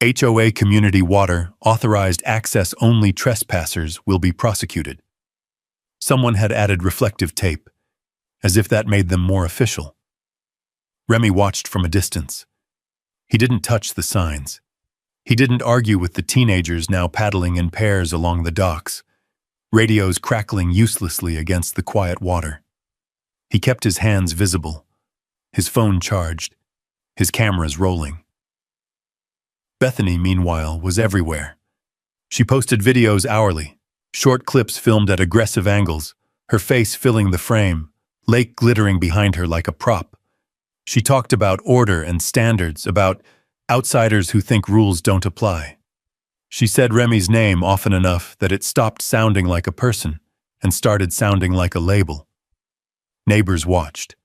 HOA community water, authorized access only, trespassers will be prosecuted. Someone had added reflective tape, as if that made them more official. Remy watched from a distance. He didn't touch the signs. He didn't argue with the teenagers now paddling in pairs along the docks, radios crackling uselessly against the quiet water. He kept his hands visible, his phone charged, his cameras rolling. Bethany, meanwhile, was everywhere. She posted videos hourly, short clips filmed at aggressive angles, her face filling the frame, lake glittering behind her like a prop. She talked about order and standards, about outsiders who think rules don't apply. She said Remy's name often enough that it stopped sounding like a person and started sounding like a label. Neighbors watched.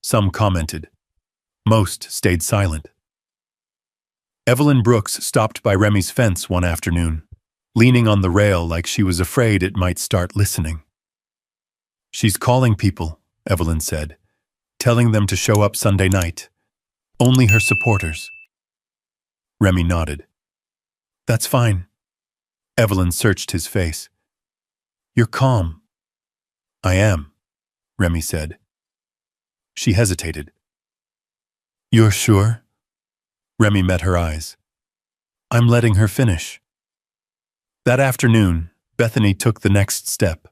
Some commented. Most stayed silent. Evelyn Brooks stopped by Remy's fence one afternoon, leaning on the rail like she was afraid it might start listening. "She's calling people," Evelyn said, "telling them to show up Sunday night. Only her supporters." Remy nodded. "That's fine." Evelyn searched his face. "You're calm." "I am," Remy said. She hesitated. "You're sure?" Remy met her eyes. "I'm letting her finish." That afternoon, Bethany took the next step.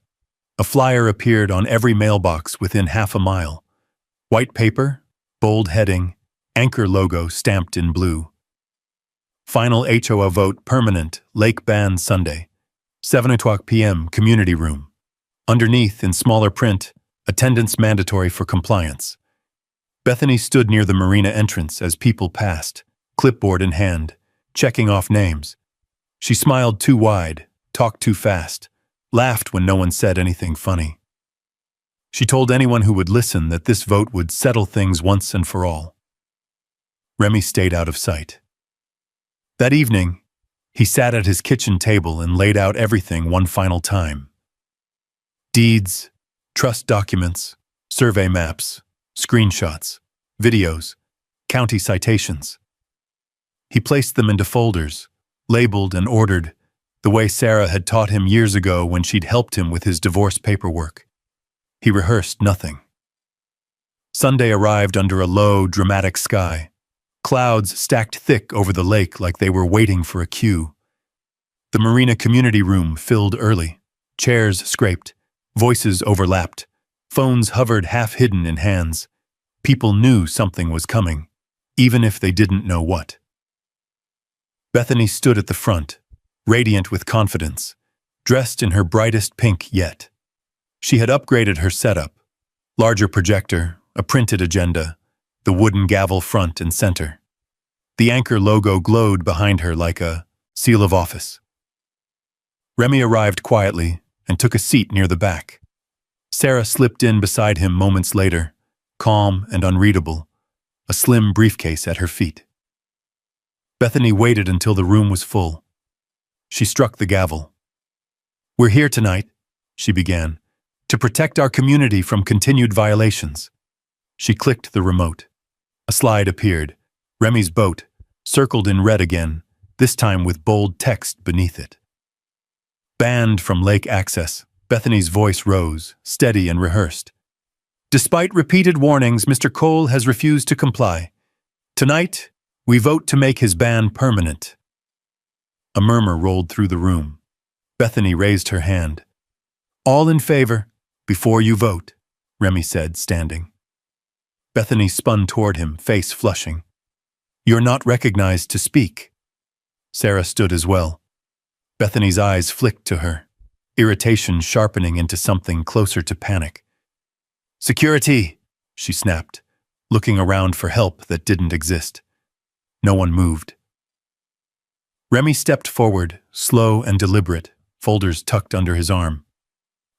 A flyer appeared on every mailbox within half a mile. White paper, bold heading, anchor logo stamped in blue. Final HOA vote permanent, Lake Ban Sunday. 7:00 p.m. Community room. Underneath, in smaller print, attendance mandatory for compliance. Bethany stood near the marina entrance as people passed, clipboard in hand, checking off names. She smiled too wide, talked too fast, laughed when no one said anything funny. She told anyone who would listen that this vote would settle things once and for all. Remy stayed out of sight. That evening, he sat at his kitchen table and laid out everything one final time. Deeds, trust documents, survey maps, screenshots, videos, county citations. He placed them into folders, labeled and ordered, the way Sarah had taught him years ago when she'd helped him with his divorce paperwork. He rehearsed nothing. Sunday arrived under a low, dramatic sky. Clouds stacked thick over the lake like they were waiting for a cue. The marina community room filled early. Chairs scraped. Voices overlapped. Phones hovered half-hidden in hands. People knew something was coming, even if they didn't know what. Bethany stood at the front, radiant with confidence, dressed in her brightest pink yet. She had upgraded her setup. Larger projector, a printed agenda, the wooden gavel front and center. The anchor logo glowed behind her like a seal of office. Remy arrived quietly and took a seat near the back. Sarah slipped in beside him moments later, calm and unreadable, a slim briefcase at her feet. Bethany waited until the room was full. She struck the gavel. "We're here tonight," she began, "to protect our community from continued violations." She clicked the remote. A slide appeared. Remy's boat, circled in red again, this time with bold text beneath it. Banned from lake access, Bethany's voice rose, steady and rehearsed. "Despite repeated warnings, Mr. Cole has refused to comply. Tonight, we vote to make his ban permanent." A murmur rolled through the room. Bethany raised her hand. "All in favor, before you vote," Remy said, standing. Bethany spun toward him, face flushing. "You're not recognized to speak." Sarah stood as well. Bethany's eyes flicked to her, irritation sharpening into something closer to panic. "Security," she snapped, looking around for help that didn't exist. No one moved. Remy stepped forward, slow and deliberate, folders tucked under his arm.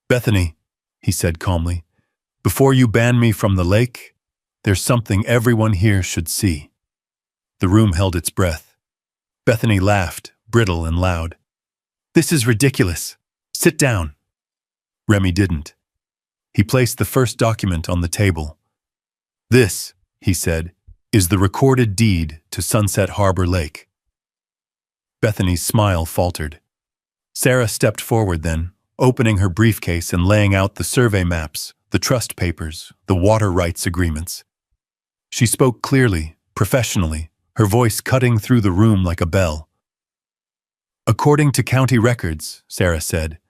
"Bethany," he said calmly, "before you ban me from the lake, there's something everyone here should see." The room held its breath. Bethany laughed, brittle and loud. "This is ridiculous. Sit down." Remy didn't. He placed the first document on the table. "This," he said, "is the recorded deed to Sunset Harbor Lake." Bethany's smile faltered. Sarah stepped forward then, opening her briefcase and laying out the survey maps, the trust papers, the water rights agreements. She spoke clearly, professionally, her voice cutting through the room like a bell. "According to county records," Sarah said,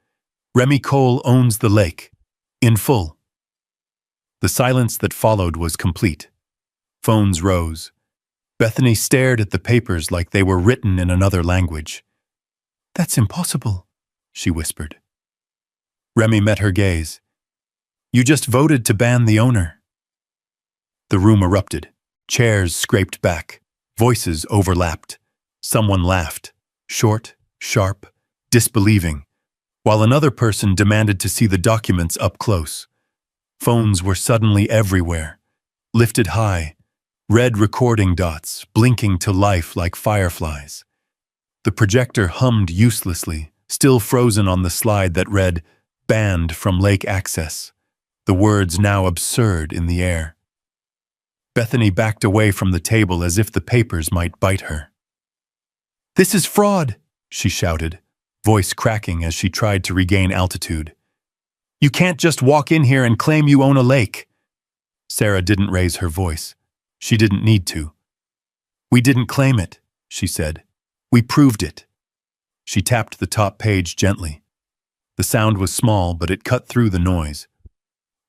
"Remy Cole owns the lake, in full." The silence that followed was complete. Phones rose. Bethany stared at the papers like they were written in another language. "That's impossible," she whispered. Remy met her gaze. "You just voted to ban the owner." The room erupted. Chairs scraped back. Voices overlapped. Someone laughed, short, sharp, disbelieving, while another person demanded to see the documents up close. Phones were suddenly everywhere, lifted high, red recording dots blinking to life like fireflies. The projector hummed uselessly, still frozen on the slide that read, "Banned from lake access," the words now absurd in the air. Bethany backed away from the table as if the papers might bite her. "This is fraud," she shouted, voice cracking as she tried to regain altitude. "You can't just walk in here and claim you own a lake." Sarah didn't raise her voice. She didn't need to. "We didn't claim it," she said. "We proved it." She tapped the top page gently. The sound was small, but it cut through the noise.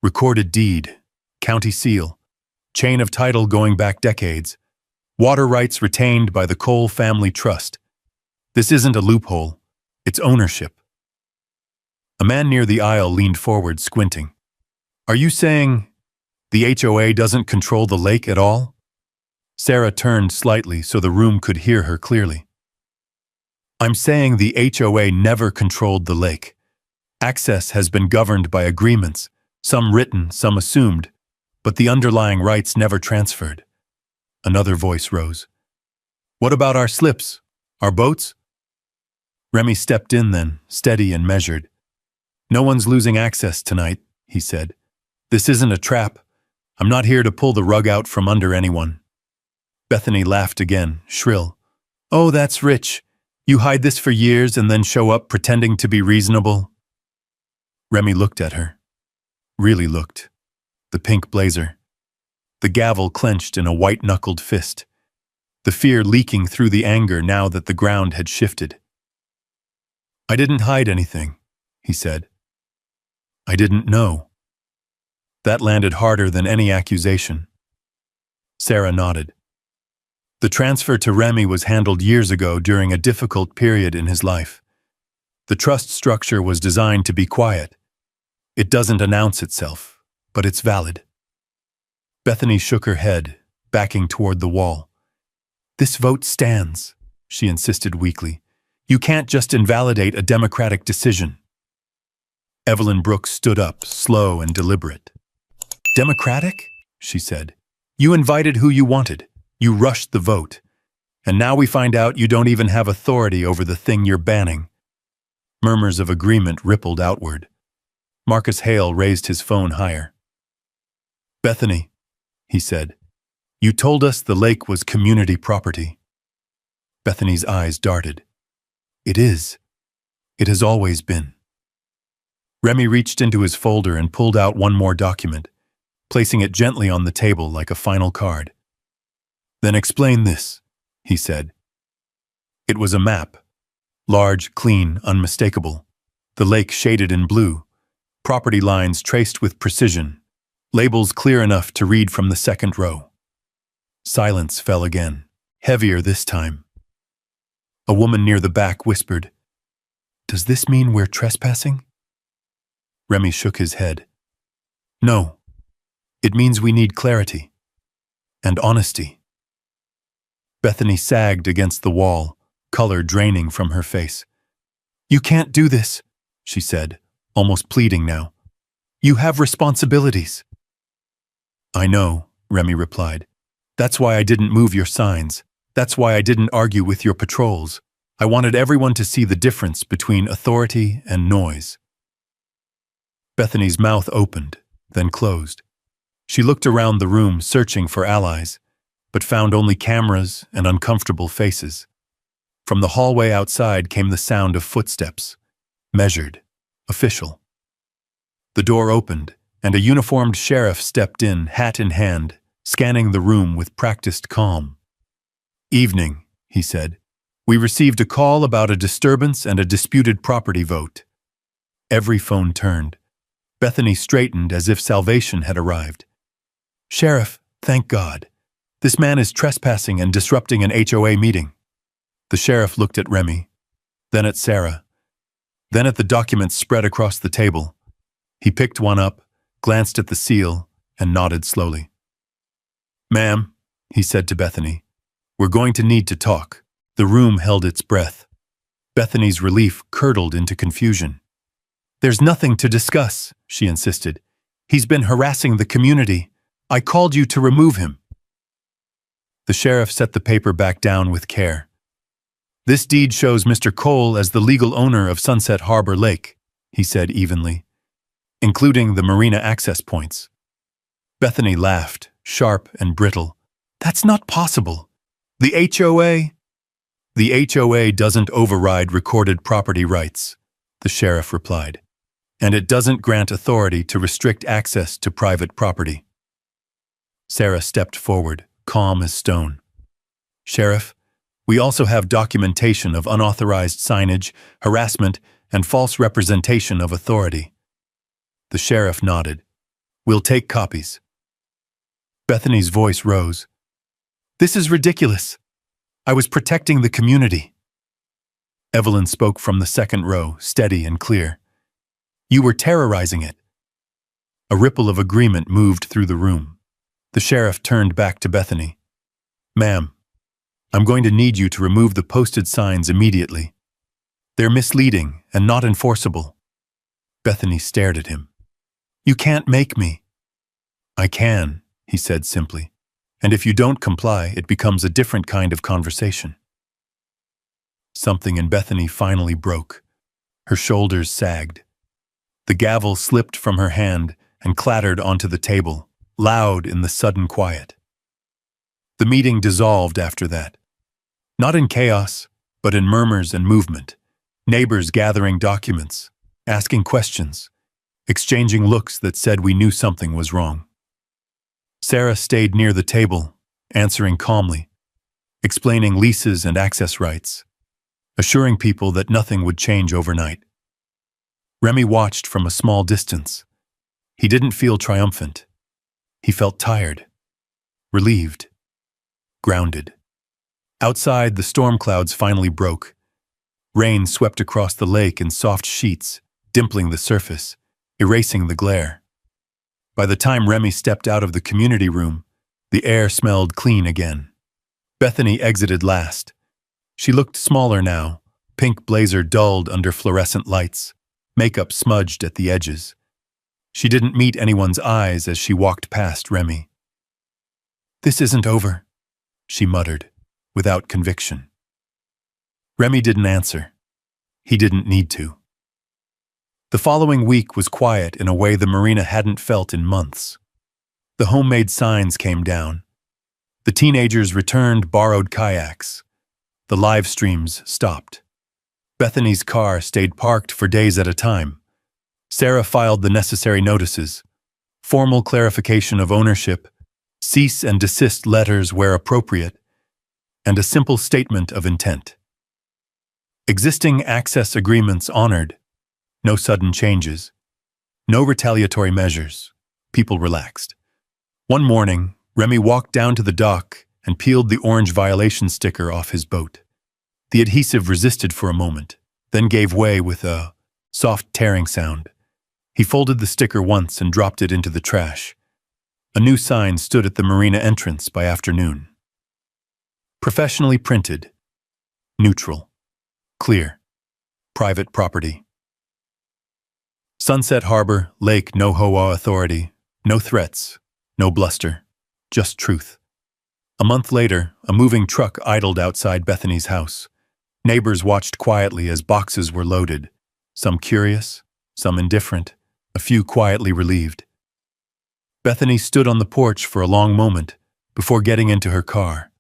Recorded deed, county seal, chain of title going back decades, water rights retained by the Cole Family Trust. This isn't a loophole, it's ownership. A man near the aisle leaned forward, squinting. "Are you saying the HOA doesn't control the lake at all?" Sarah turned slightly so the room could hear her clearly. "I'm saying the HOA never controlled the lake. Access has been governed by agreements, some written, some assumed, but the underlying rights never transferred." Another voice rose. "What about our slips? Our boats?" Remy stepped in then, steady and measured. "No one's losing access tonight," he said. "This isn't a trap. I'm not here to pull the rug out from under anyone." Bethany laughed again, shrill. "Oh, that's rich. You hide this for years and then show up pretending to be reasonable." Remy looked at her. Really looked. The pink blazer. The gavel clenched in a white-knuckled fist. The fear leaking through the anger now that the ground had shifted. "I didn't hide anything," he said. "I didn't know." That landed harder than any accusation. Sarah nodded. The transfer to Remy was handled years ago during a difficult period in his life. The trust structure was designed to be quiet. It doesn't announce itself, but it's valid. Bethany shook her head, backing toward the wall. "This vote stands," she insisted weakly. "You can't just invalidate a democratic decision." Evelyn Brooks stood up, slow and deliberate. "Democratic?" she said. "You invited who you wanted. You rushed the vote. And now we find out you don't even have authority over the thing you're banning." Murmurs of agreement rippled outward. Marcus Hale raised his phone higher. "Bethany," he said, "you told us the lake was community property." Bethany's eyes darted. "It is. It has always been." Remy reached into his folder and pulled out one more document, placing it gently on the table like a final card. "Then explain this," he said. It was a map. Large, clean, unmistakable. The lake shaded in blue. Property lines traced with precision. Labels clear enough to read from the second row. Silence fell again, heavier this time. A woman near the back whispered, "Does this mean we're trespassing?" Remy shook his head. "No. It means we need clarity. And honesty." Bethany sagged against the wall, color draining from her face. "You can't do this," she said, almost pleading now. "You have responsibilities." "I know," Remy replied. "That's why I didn't move your signs. That's why I didn't argue with your patrols. I wanted everyone to see the difference between authority and noise." Bethany's mouth opened, then closed. She looked around the room searching for allies, but found only cameras and uncomfortable faces. From the hallway outside came the sound of footsteps, measured, official. The door opened, and a uniformed sheriff stepped in, hat in hand, scanning the room with practiced calm. "Evening," he said. "We received a call about a disturbance and a disputed property vote." Every phone turned. Bethany straightened as if salvation had arrived. "Sheriff, thank God. This man is trespassing and disrupting an HOA meeting. The sheriff looked at Remy, then at Sarah, then at the documents spread across the table. He picked one up, glanced at the seal, and nodded slowly. "Ma'am," he said to Bethany, "we're going to need to talk." The room held its breath. Bethany's relief curdled into confusion. "There's nothing to discuss," she insisted. "He's been harassing the community. I called you to remove him." The sheriff set the paper back down with care. "This deed shows Mr. Cole as the legal owner of Sunset Harbor Lake," he said evenly, "including the marina access points." Bethany laughed, sharp and brittle. "That's not possible. The HOA—" "The HOA doesn't override recorded property rights," the sheriff replied, "and it doesn't grant authority to restrict access to private property." Sarah stepped forward, calm as stone. "Sheriff, we also have documentation of unauthorized signage, harassment, and false representation of authority." The sheriff nodded. "We'll take copies." Bethany's voice rose. "This is ridiculous. I was protecting the community." Evelyn spoke from the second row, steady and clear. "You were terrorizing it." A ripple of agreement moved through the room. The sheriff turned back to Bethany. "Ma'am, I'm going to need you to remove the posted signs immediately. They're misleading and not enforceable." Bethany stared at him. "You can't make me." "I can," he said simply. "And if you don't comply, it becomes a different kind of conversation." Something in Bethany finally broke. Her shoulders sagged. The gavel slipped from her hand and clattered onto the table, loud in the sudden quiet. The meeting dissolved after that. Not in chaos, but in murmurs and movement. Neighbors gathering documents, asking questions, exchanging looks that said we knew something was wrong. Sarah stayed near the table, answering calmly, explaining leases and access rights, assuring people that nothing would change overnight. Remy watched from a small distance. He didn't feel triumphant. He felt tired, relieved, grounded. Outside, the storm clouds finally broke. Rain swept across the lake in soft sheets, dimpling the surface, erasing the glare. By the time Remy stepped out of the community room, the air smelled clean again. Bethany exited last. She looked smaller now, pink blazer dulled under fluorescent lights, makeup smudged at the edges. She didn't meet anyone's eyes as she walked past Remy. "This isn't over," she muttered, without conviction. Remy didn't answer. He didn't need to. The following week was quiet in a way the marina hadn't felt in months. The homemade signs came down. The teenagers returned borrowed kayaks. The live streams stopped. Bethany's car stayed parked for days at a time. Sarah filed the necessary notices, formal clarification of ownership, cease and desist letters where appropriate, and a simple statement of intent. Existing access agreements honored. No sudden changes. No retaliatory measures. People relaxed. One morning, Remy walked down to the dock and peeled the orange violation sticker off his boat. The adhesive resisted for a moment, then gave way with a soft tearing sound. He folded the sticker once and dropped it into the trash. A new sign stood at the marina entrance by afternoon. Professionally printed. Neutral. Clear. Private property. Sunset Harbor, Lake, no HOA authority. No threats. No bluster. Just truth. A month later, a moving truck idled outside Bethany's house. Neighbors watched quietly as boxes were loaded, some curious, some indifferent, a few quietly relieved. Bethany stood on the porch for a long moment before getting into her car.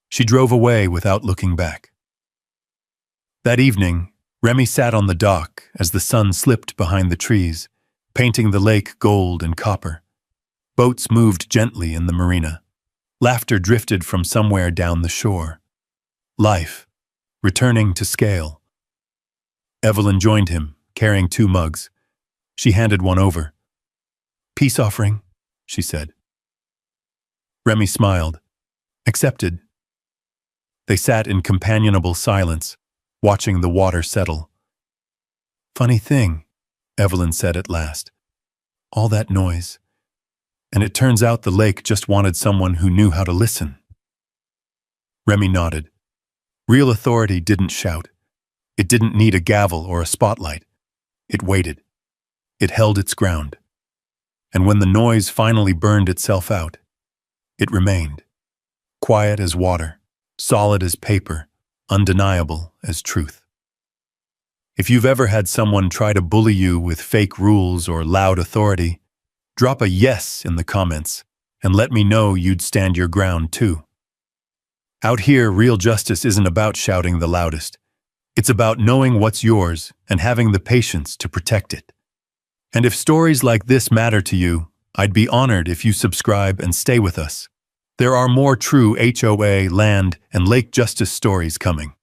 She drove away without looking back. That evening, Remy sat on the dock as the sun slipped behind the trees, painting the lake gold and copper. Boats moved gently in the marina. Laughter drifted from somewhere down the shore. Life, returning to scale. Evelyn joined him, carrying 2 mugs. She handed one over. "Peace offering," she said. Remy smiled. Accepted. They sat in companionable silence, watching the water settle. Funny thing, Evelyn said at last. All that noise. And it turns out the lake just wanted someone who knew how to listen. Remy nodded. Real authority didn't shout. It didn't need a gavel or a spotlight. It waited. It held its ground. And when the noise finally burned itself out, it remained. Quiet as water, solid as paper, undeniable as truth. If you've ever had someone try to bully you with fake rules or loud authority, drop a yes in the comments and let me know you'd stand your ground too. Out here, real justice isn't about shouting the loudest. It's about knowing what's yours and having the patience to protect it. And if stories like this matter to you, I'd be honored if you subscribe and stay with us. There are more true HOA, land, and lake justice stories coming.